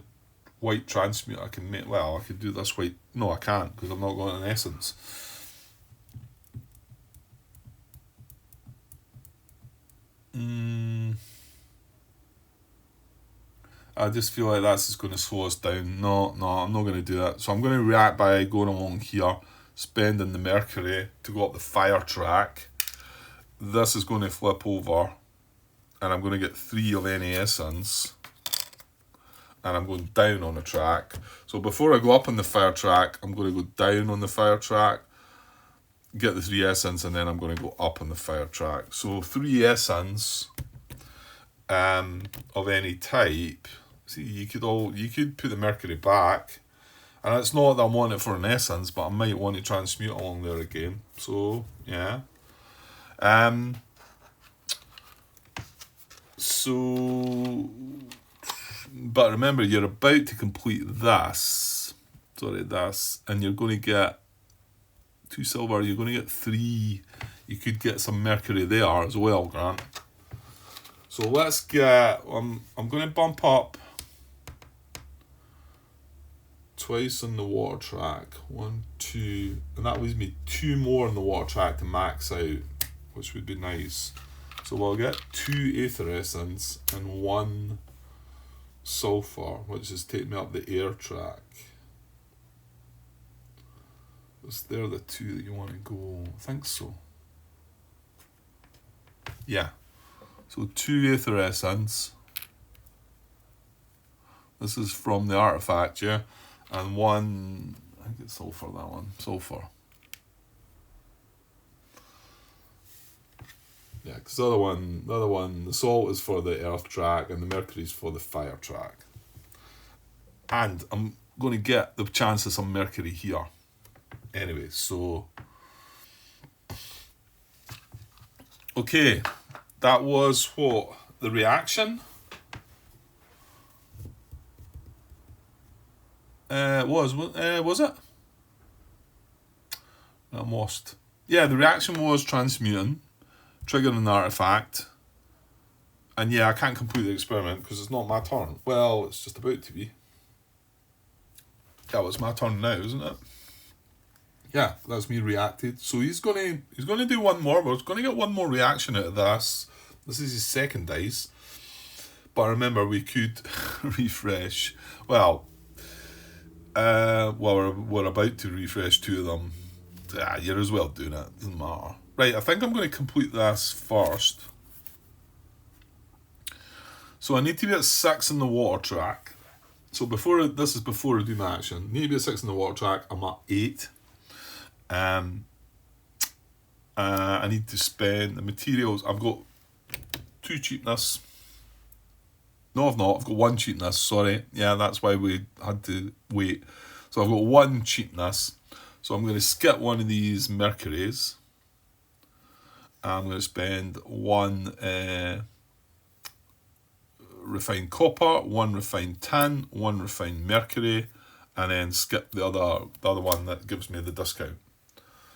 white transmute I can make... Well, I could do this white... No, I can't, because I'm not got an essence. I just feel like that's just going to slow us down. No, I'm not going to do that. So I'm going to react by going along here, spending the Mercury to go up the fire track. This is going to flip over, and I'm going to get 3 of any essence. And I'm going down on the track. So before I go up on the fire track, I'm going to go down on the fire track, get the 3 essence, and then I'm going to go up on the fire track. So 3 essence of any type. See, you could put the Mercury back, and it's not that I want it for an essence, but I might want to transmute along there again. So yeah. But remember, you're about to complete this. And you're going to get 2 silver. You're going to get 3. You could get some Mercury there as well, Grant. So let's get... I'm going to bump up twice on the water track. 1, 2, and that leaves me 2 more on the water track to max out, which would be nice. So we'll get 2 aether essence and 1 sulfur, which is taking me up the air track. Is there the 2 that you want to go? I think so. Yeah. So 2 aether essence. This is from the artifact, yeah? And 1, I think it's sulfur, that one. Sulfur. Yeah, because the other one, the salt is for the earth track and the mercury's for the fire track. And I'm going to get the chance of some mercury here. Anyway, so... Okay, that was what? The reaction? Was it? I'm lost. Yeah, the reaction was transmuting, triggering an artifact, and yeah, I can't complete the experiment because it's not my turn. Well, it's just about to be. Yeah, well, it's my turn now, isn't it? Yeah, that's me reacted. So he's gonna do one more. We're gonna get one more reaction out of this. This is his second dice. But remember, we could refresh. Well, Well, we're about to refresh 2 of them. You're as well doing it. Doesn't matter. Right, I think I'm going to complete this first. So I need to be at 6 in the water track. So this is before I do my action. Need to be at 6 in the water track. I'm at 8. I need to spend the materials. I've got 2 cheapness. No, I've not. I've got 1 cheapness. Sorry. Yeah, that's why we had to wait. So I've got 1 cheapness. So I'm going to skip one of these mercuries. I'm going to spend 1 refined copper, 1 refined tin, 1 refined mercury, and then skip the other one that gives me the discount.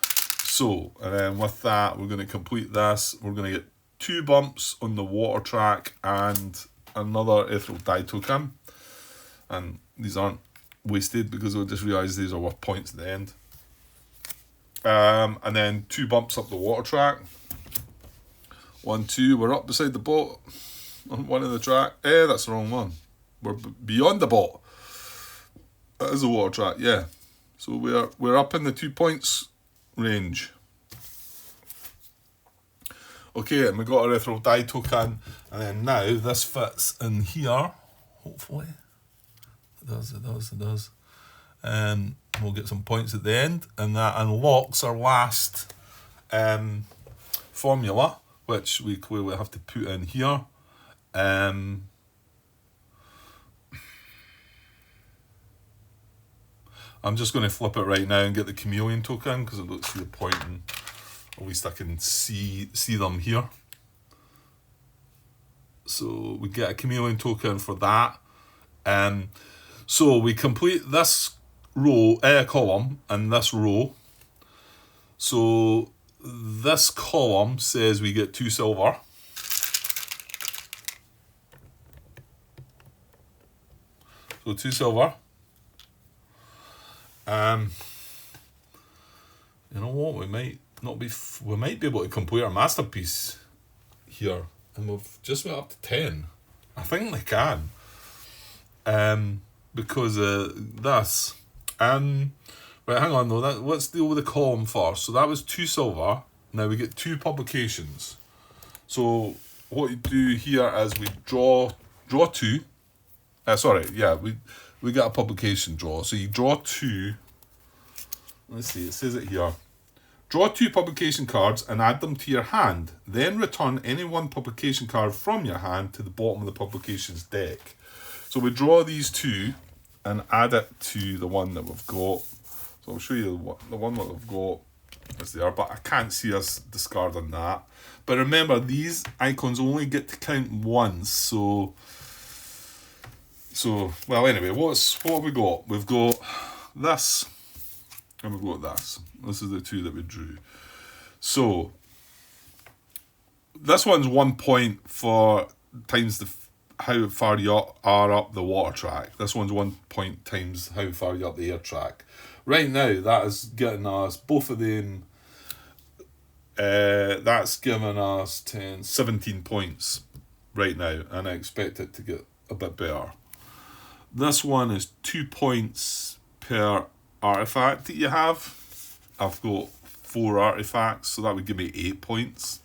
So, and then with that, we're going to complete this. We're going to get 2 bumps on the water track and another ethereal dye token. And these aren't wasted because I just realised these are worth points at the end. And then 2 bumps up the water track. 1, 2, we're up beside the boat on one of the track. That's the wrong one. We're beyond the boat. That is the water track, yeah. So we're up in the 2 points range. Okay, and we got our ethereal dye token, and then now this fits in here. Hopefully, it does. We'll get some points at the end, and that unlocks our last formula, which we clearly have to put in here. I'm just going to flip it right now and get the chameleon token because I don't see the point, and at least I can see them here. So we get a chameleon token for that. So we complete this column and this row. So this column says we get 2 silver. So 2 silver. You know what? We might be able to complete our masterpiece here, and we've just went up to 10. I think they can. Because this. Right, hang on though. Let's deal with the column first. So that was 2 silver. Now we get 2 publications. So what you do here is we draw 2. We get a publication draw. So you draw 2. Let's see, it says it here. Draw 2 publication cards and add them to your hand. Then return any 1 publication card from your hand to the bottom of the publications deck. So we draw these 2 and add it to the one that we've got. So I'll show you the one that we've got is there, but I can't see us discarding that. But remember, these icons only get to count once, so well, anyway, what have we got? We've got this, and we've got this. This is the 2 that we drew. So this one's 1 point for times how far you are up the water track. This one's 1 point times how far you're up the air track. Right now, that is getting us both of them. That's giving us 17 points right now, and I expect it to get a bit better. This one is 2 points per artifact that you have. I've got 4 artifacts, so that would give me 8 points.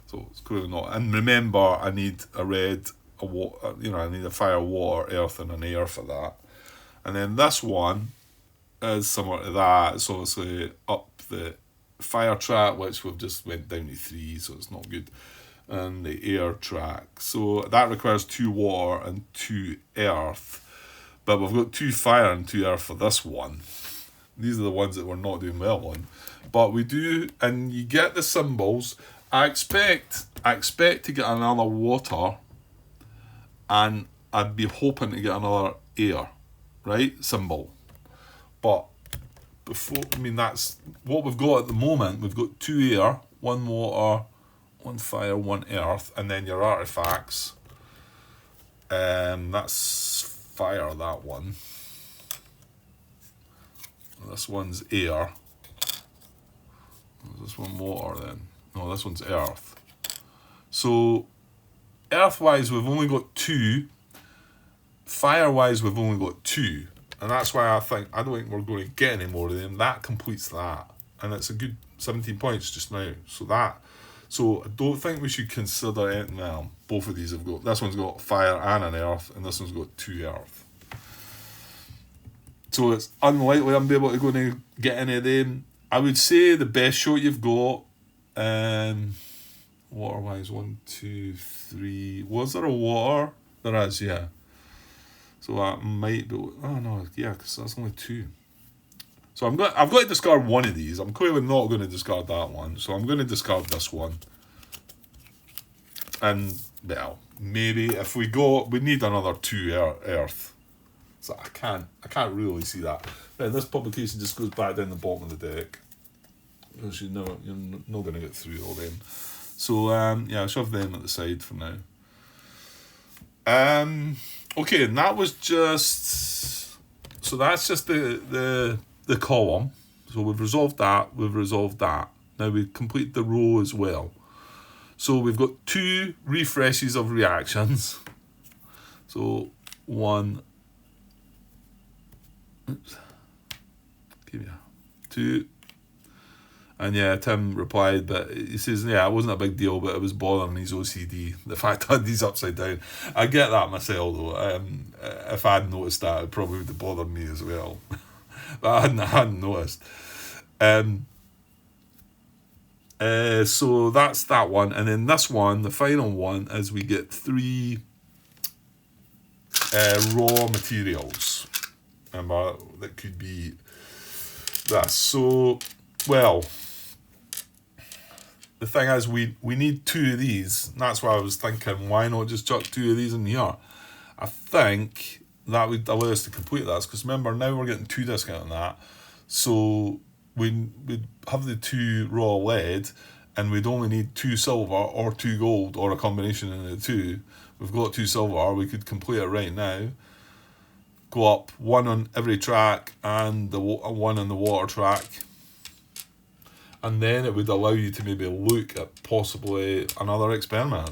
So it's clearly not. And remember, I need I need a fire, water, earth, and an air for that. And then this one is similar to that. It's obviously up the fire track, which we've just went down to 3, so it's not good. And the air track. So that requires 2 water and 2 earth. But we've got 2 fire and 2 earth for this one. These are the ones that we're not doing well on. But we do, and you get the symbols. I expect to get another water, and I'd be hoping to get another air, right? Symbol. But that's what we've got at the moment. We've got 2 air, 1 water, 1 fire, 1 earth, and then your artifacts. That's fire, that one. This one's air. Is this one water then? No, this one's earth. So, earth-wise, we've only got 2. Fire-wise, we've only got 2. And that's why I don't think we're going to get any more of them. That completes that. And it's a good 17 points just now. So I don't think we should consider anything. Well, both of these have got, this one's got fire and an earth, and this one's got 2 earth. So it's unlikely I'm going to be able to get any of them. I would say the best shot you've got, water-wise, 1, 2, 3. Was there a water? There is, yeah. So I might be. Oh no, yeah, because that's only 2. So I've got to discard one of these. I'm clearly not going to discard that one. So I'm going to discard this one. And well, maybe if we need another 2 earth. So I can't really see that. Then this publication just goes back down the bottom of the deck. Because you're not going to get through all them. So I'll shove them at the side for now. Okay, and that was just, so that's just the column. So we've resolved that. Now we complete the row as well. So we've got 2 refreshes of reactions. So 1, 2. And yeah, Tim replied, but he says, yeah, it wasn't a big deal, but it was bothering his OCD, the fact I had these upside down. I get that myself, though. If I had noticed that, it probably would have bothered me as well. But I hadn't noticed. So that's that one. And then this one, the final one, is we get 3 raw materials. Remember, that could be this. So, well, the thing is, we need 2 of these. And that's why I was thinking, why not just chuck 2 of these in here? I think that would allow us to complete this, because remember, now we're getting 2 discount on that. So we'd have the 2 raw lead, and we'd only need 2 silver or 2 gold, or a combination of the 2. We've got 2 silver. We could complete it right now. Go up 1 on every track and the 1 on the water track. And then it would allow you to maybe look at possibly another experiment.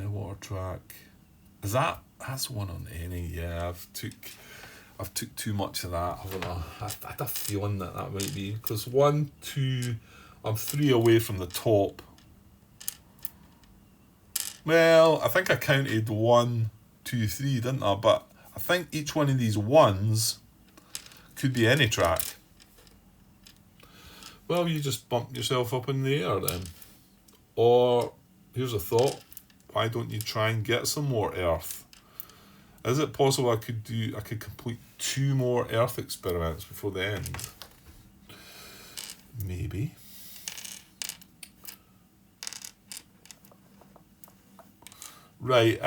Water track. That's 1 on any? Yeah, I've took too much of that. I had a feeling that might be, because 1, 2, I'm 3 away from the top. Well, I think I counted 1, 2, 3, didn't I? But I think each one of these 1s could be any track. Well, you just bump yourself up in the air then. Or, here's a thought, why don't you try and get some more earth? Is it possible I could complete 2 more earth experiments before the end? Maybe. Right,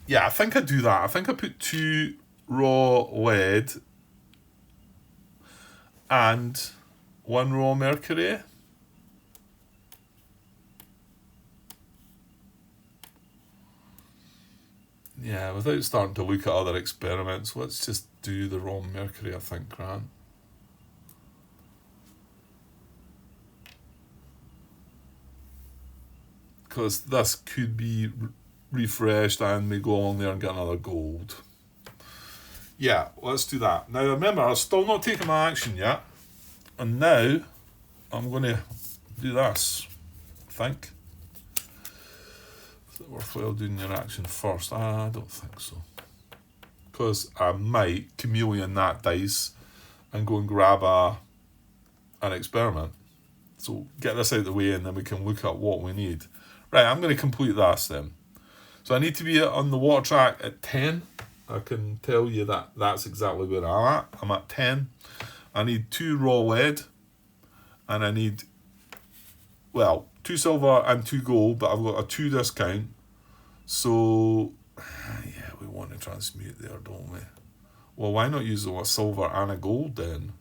yeah, I think I do that. I think I put 2 raw lead and 1 raw mercury. Yeah, without starting to look at other experiments, let's just do the raw mercury, I think, Grant. Because this could be refreshed and we go on there and get another gold. Yeah, let's do that. Now remember, I've still not taken my action yet. And now, I'm going to do this, I think. Is it worthwhile doing your action first? I don't think so. Because I might chameleon that dice and go and grab an experiment. So get this out of the way and then we can look at what we need. Right, I'm going to complete this then. So I need to be on the water track at 10. I can tell you that that's exactly where I'm at. I'm at 10. I need 2 raw lead. And I need, well, 2 silver and 2 gold, but I've got a 2 discount. So, yeah, we want to transmute there, don't we? Well, why not use a silver and a gold then?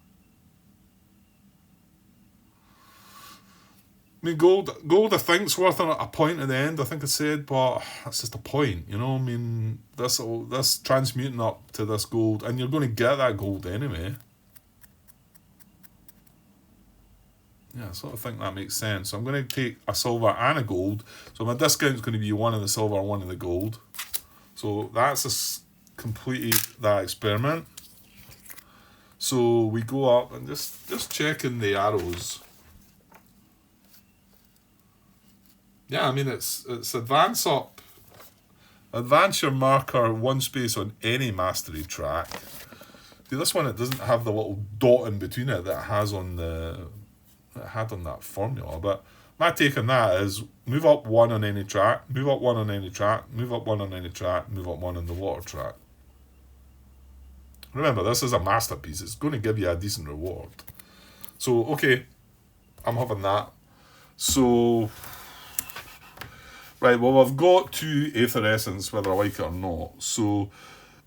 I mean, gold I think's worth a point at the end, I think I said, but that's just a point, you know? I mean, this transmuting up to this gold, and you're going to get that gold anyway. Yeah, I sort of think that makes sense. So I'm going to take a silver and a gold. So my discount's going to be one of the silver and one of the gold. So that's completed that experiment. So we go up and just checking the arrows. Yeah, I mean it's advance up. Advance your marker one space on any mastery track. See, this one, it doesn't have the little dot in between it that it has on that it had on that formula. But my take on that is move up one on any track, move up one on any track, move up one on any track, move up one on the water track. Remember, this is a masterpiece. It's going to give you a decent reward. So, okay, I'm having that. So, right, well, I've got 2 Aether Essence, whether I like it or not. So,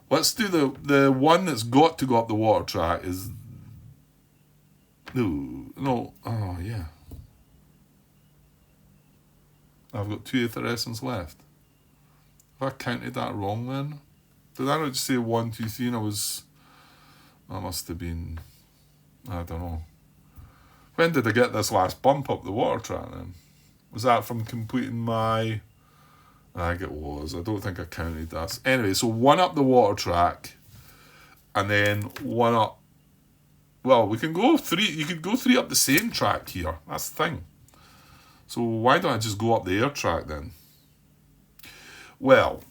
let's do the one that's got to go up the water track is... No, oh, yeah. I've got 2 Aether Essence left. Have I counted that wrong then? Did I not just say 1, 2, 3 and I was... I must have been... I don't know. When did I get this last bump up the water track then? Was that from completing my... I think it was. I don't think I counted that. Anyway, so 1 up the water track, and then 1 up... Well, we can go 3... You could go 3 up the same track here. That's the thing. So why don't I just go up the air track then? Well,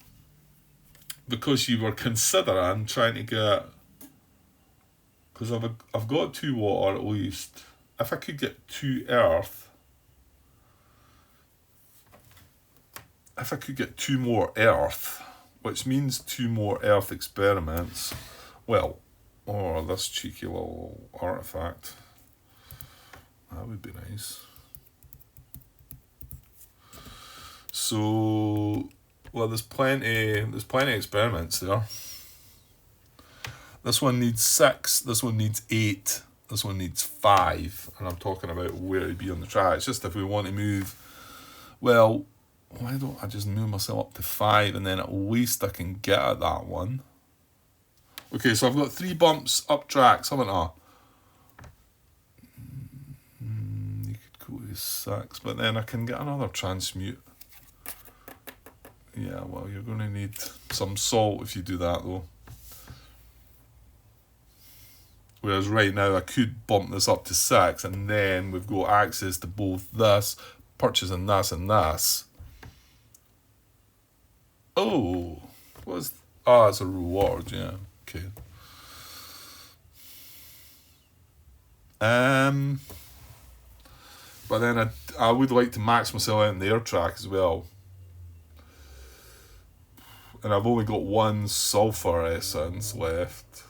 because you were considering trying to get... Because I've got 2 water at least. If I could get 2 earth... If I could get 2 more earth, which means 2 more earth experiments, well, or this cheeky little artifact, that would be nice. So, well, there's plenty of experiments there. This one needs 6, this one needs 8, this one needs 5, and I'm talking about where to be on the track. It's just if we want to move, well, why don't I just move myself up to 5 and then at least I can get at that one. Okay, so I've got 3 bumps up tracks, haven't I? You could go to 6, but then I can get another transmute. Yeah, well, you're going to need some salt if you do that though. Whereas right now I could bump this up to 6 and then we've got access to both this, purchasing this and this. Oh, it's a reward, yeah. Okay. But then I would like to max myself out in the air track as well. And I've only got 1 sulfur essence left.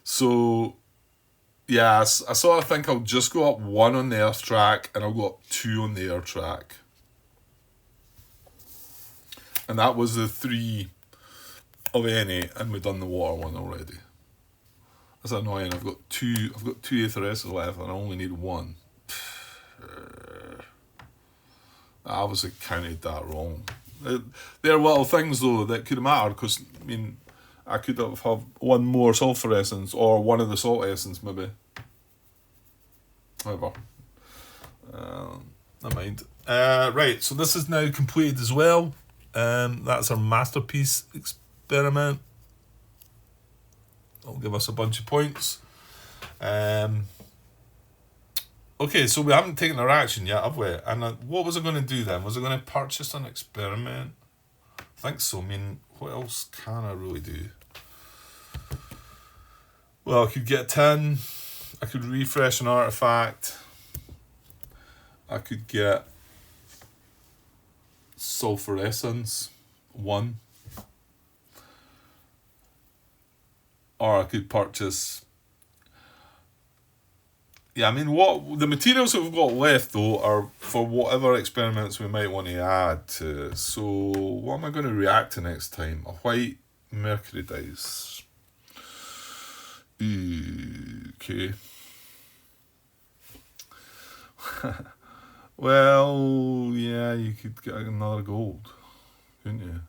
So, yeah, I sort of think I'll just go up 1 on the earth track and I'll go up 2 on the air track. And that was the 3 of any, and we've done the water one already. That's annoying. I've got 2 Aether Essence left and I only need 1. I obviously counted that wrong. There are little things though that could matter because, I mean, I could have 1 more sulfur essence or 1 of the salt essence maybe. However, never mind. Right, so this is now completed as well. That's our masterpiece experiment. It'll give us a bunch of points. Okay, so we haven't taken our action yet, have we? And what was I going to do then? Was I going to purchase an experiment? I think so. I mean, what else can I really do? Well, I could get a tin. I could refresh an artifact. I could get sulfur essence, 1. Or I could purchase... Yeah, I mean, what the materials that we've got left, though, are for whatever experiments we might want to add to. So, what am I going to react to next time? A white mercury dice. Okay. Well, yeah, you could get another gold, couldn't you?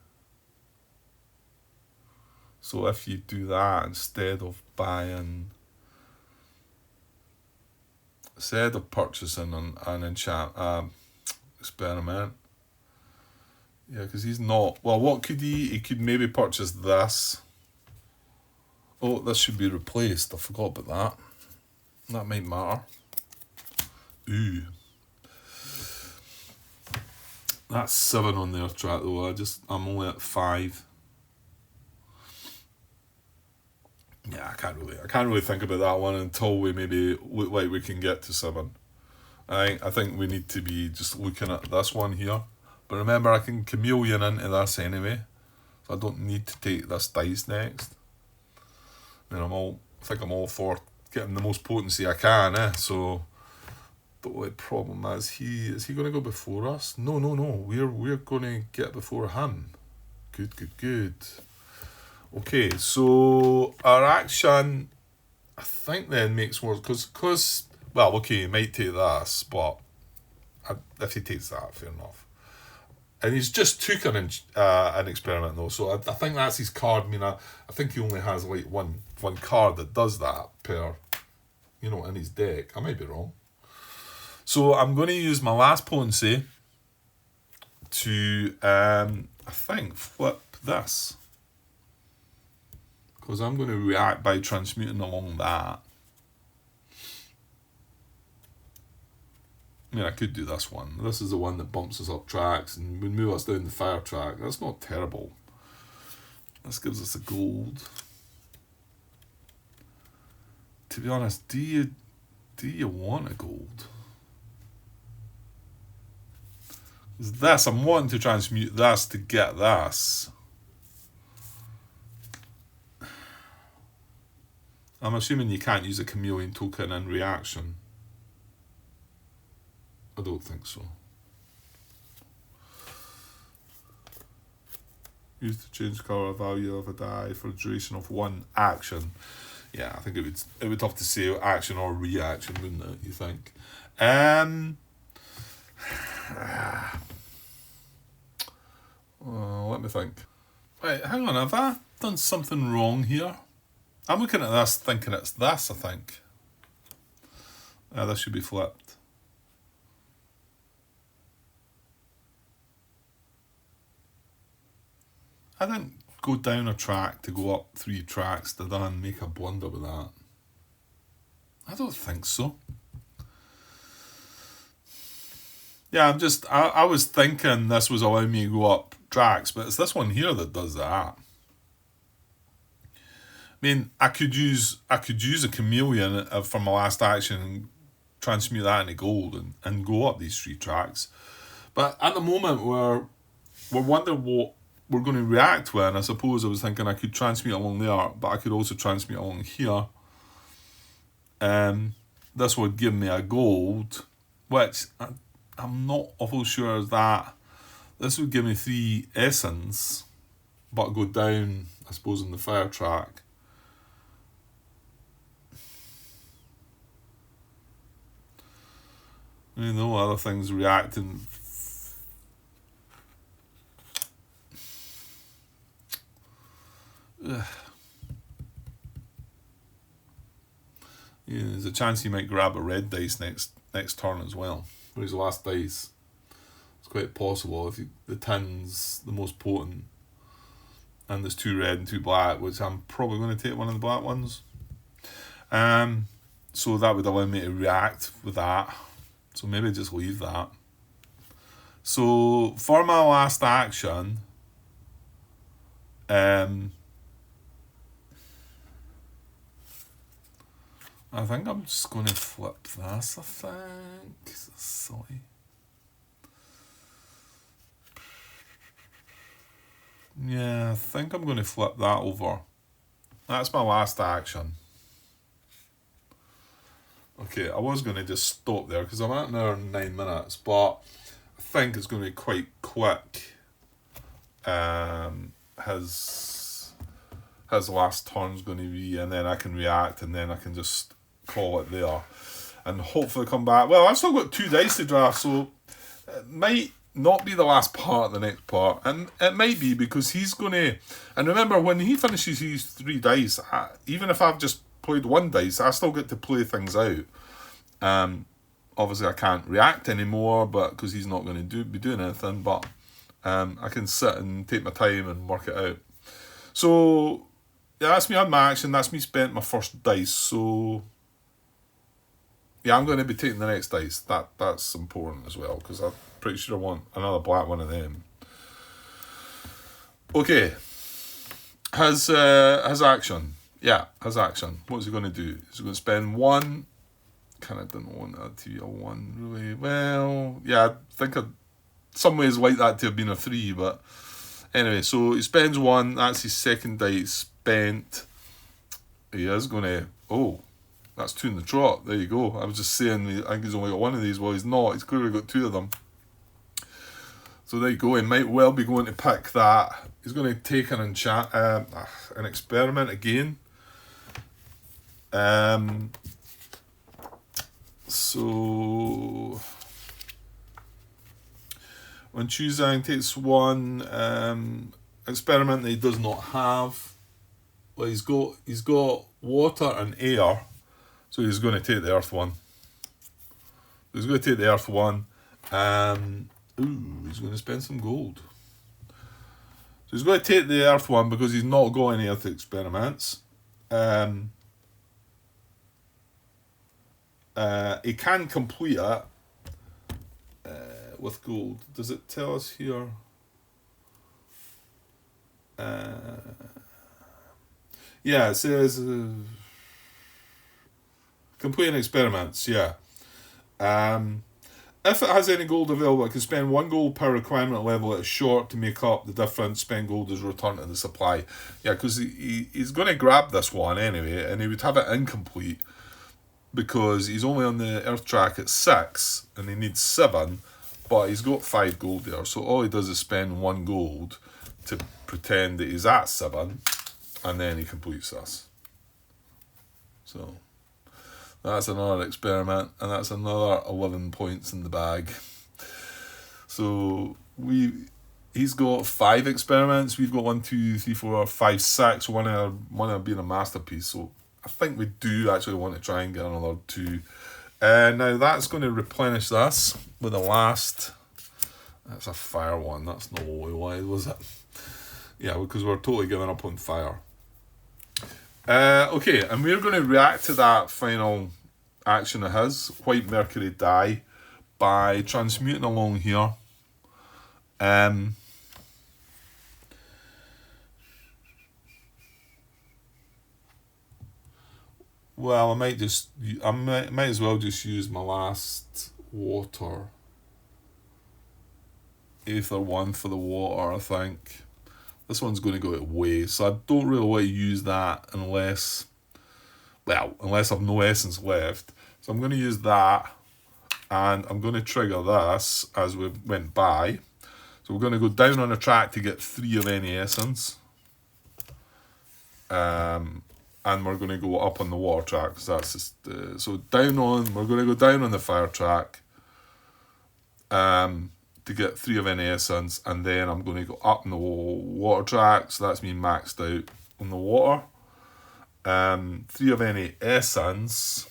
So if you do that instead of purchasing an enchant experiment, yeah, because he's not. Well, what could he? He could maybe purchase this. Oh, this should be replaced. I forgot about that. That might matter. Ooh. That's 7 on their track though. I'm only at 5. Yeah, I can't really think about that one until we maybe look like we can get to 7. I think we need to be just looking at this one here. But remember, I can chameleon into this anyway, so I don't need to take this dice next. And I think I'm all for getting the most potency I can, So the only problem is he going to go before us? No. We're going to get before him. Good. Okay, so our action, I think then makes more because well, okay, he might take this, but if he takes that, fair enough. And he's just took an experiment though, so I think that's his card. I mean, I think he only has like one card that does that per, in his deck. I might be wrong. So I'm going to use my last potency to, I think, flip this. Because I'm going to react by transmuting along that. I mean, I could do this one. This is the one that bumps us up tracks and would move us down the fire track. That's not terrible. This gives us a gold. To be honest, do you want a gold? This, I'm wanting to transmute this to get this. I'm assuming you can't use a chameleon token in reaction. I don't think so. Use to change the colour value of a die for the duration of one action. Yeah, I think it would have to say action or reaction, wouldn't it? You think? Let me think. Right, hang on. Have I done something wrong here? I'm looking at this thinking it's this, I think. This should be flipped. I didn't go down a track to go up 3 tracks, did I, and make a blunder with that? I don't think so. Yeah, I was thinking this was allowing me to go up tracks, but it's this one here that does that. I mean, I could use a chameleon from my last action and transmute that into gold and go up these 3 tracks. But at the moment we're wondering what we're going to react with, and I suppose I was thinking I could transmute along there, but I could also transmute along here. This would give me a gold, which I'm not awful sure that this would give me 3 essence, but go down, I suppose, in the fire track. You know, other things reacting. Yeah, there's a chance he might grab a red dice next turn as well. For his last dice. It's quite possible if the tin's the most potent and there's 2 red and 2 black, which I'm probably going to take one of the black ones. So that would allow me to react with that. So maybe just leave that. So for my last action, I think I'm just going to flip this, I think. It's silly. Yeah, I think I'm going to flip that over. That's my last action. Okay, I was going to just stop there because I'm at an hour and 9 minutes, but I think it's going to be quite quick. His last turn's going to be, and then I can react, and then I can just call it there, and hopefully come back. Well, I've still got 2 dice to draft, so it might not be the last part, the next part. And it might be because he's going to... And remember, when he finishes his 3 dice, even if I've just played 1 dice, I still get to play things out. Obviously, I can't react anymore, but because he's not going to be doing anything, but I can sit and take my time and work it out. So, yeah, that's me on my action. That's me spent my first dice. So, yeah, I'm going to be taking the next dice. That's important as well, because I'm pretty sure I want another black one of them. Okay. His action. Yeah, his action. What's he going to do? He's going to spend 1... Kind of didn't want that to be a 1, really. Well, yeah, I think some ways like that to have been a 3, but anyway, so he spends 1. That's his second dice spent. He is going to... Oh, that's 2 in the trot. There you go. I was just saying, I think he's only got 1 of these. Well, he's not. He's clearly got 2 of them. So there you go. He might well be going to pick that. He's going to take an experiment again. So on Tuesday, he takes 1 experiment that he does not have. Well, he's got water and air, so he's going to take the earth one. He's going to take the earth one. He's going to spend some gold. So he's going to take the earth one because he's not got any earth experiments. He can complete it with gold. Does it tell us here? Yeah, it says completing experiments. Yeah. If it has any gold available, it can spend 1 gold per requirement level at a short to make up the difference. Spend gold as return to the supply. Yeah, because he's going to grab this one anyway, and he would have it incomplete because he's only on the earth track at 6 and he needs 7, but he's got 5 gold there. So all he does is spend 1 gold to pretend that he's at 7, and then he completes this. So that's another experiment, and that's another 11 points in the bag. So he's got 5 experiments. We've got 1, 2, 3, 4, 5, 6. One of them being a masterpiece. So I think we do actually want to try and get another 2. Now that's going to replenish this with the last. That's a fire one. That's not what we wanted, was it? Yeah, because we're totally giving up on fire. Okay, and we're going to react to that final action of his, White Mercury die, by transmuting along here. Well, I might as well just use my last water. Aether 1 for the water, I think. This one's going to go away, so I don't really want to use that unless I've no essence left. So I'm going to use that, and I'm going to trigger this as we went by. So we're going to go down on a track to get 3 of any essence. And we're going to go up on the water track. So that's just, we're going to go down on the fire track to get 3 of any essence, and then I'm going to go up on the water track. So that's me maxed out on the water. 3 of any essence.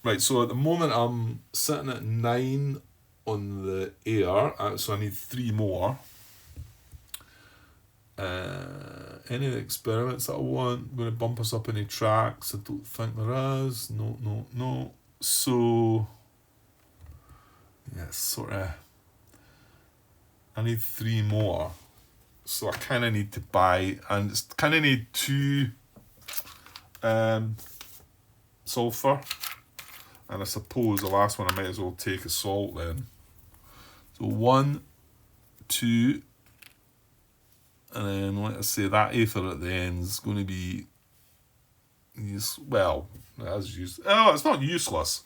Right, so at the moment I'm sitting at 9 on the air, so I need 3 more. Any of the experiments that I want, I'm going to bump us up any tracks. I don't think there is. No. So, yeah, sort of. I need 3 more. So I kind of need to buy, and it's kind of need 2 sulfur. And I suppose the last one I might as well take a salt then. So 1, 2. And then, like I say, that aether at the end is going to be it's not useless.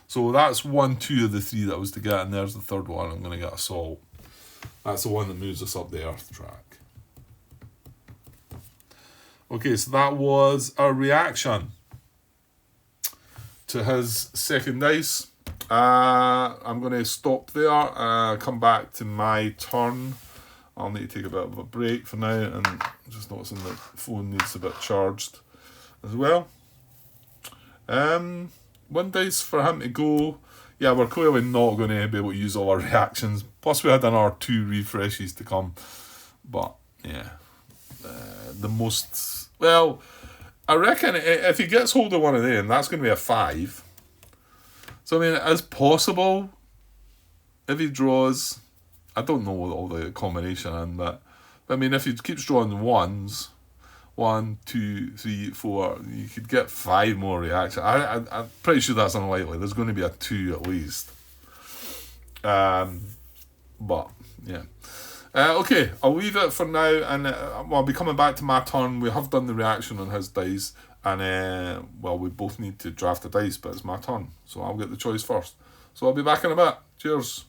So that's 1, 2 of the 3 that I was to get, and there's the third one. I'm going to get a salt. That's the one that moves us up the earth track. Okay, so that was our reaction to his second dice. I'm going to stop there. Come back to my turn. I'll need to take a bit of a break for now, and just noticing that the phone needs a bit charged as well. 1 dice for him to go. Yeah, we're clearly not going to be able to use all our reactions. Plus, we had another 2 refreshes to come. But, yeah. The most... Well, I reckon if he gets hold of one of them, that's going to be a 5. So, I mean, it is possible if he draws... I don't know all the combination in, but I mean, if he keeps drawing 1s, 1, 2, 3, 4, you could get 5 more reactions. I'm pretty sure that's unlikely. There's going to be a 2 at least. But, yeah. Okay, I'll leave it for now, and I'll be coming back to my turn. We have done the reaction on his dice, and, well, we both need to draft the dice, but it's my turn, so I'll get the choice first. So I'll be back in a bit. Cheers.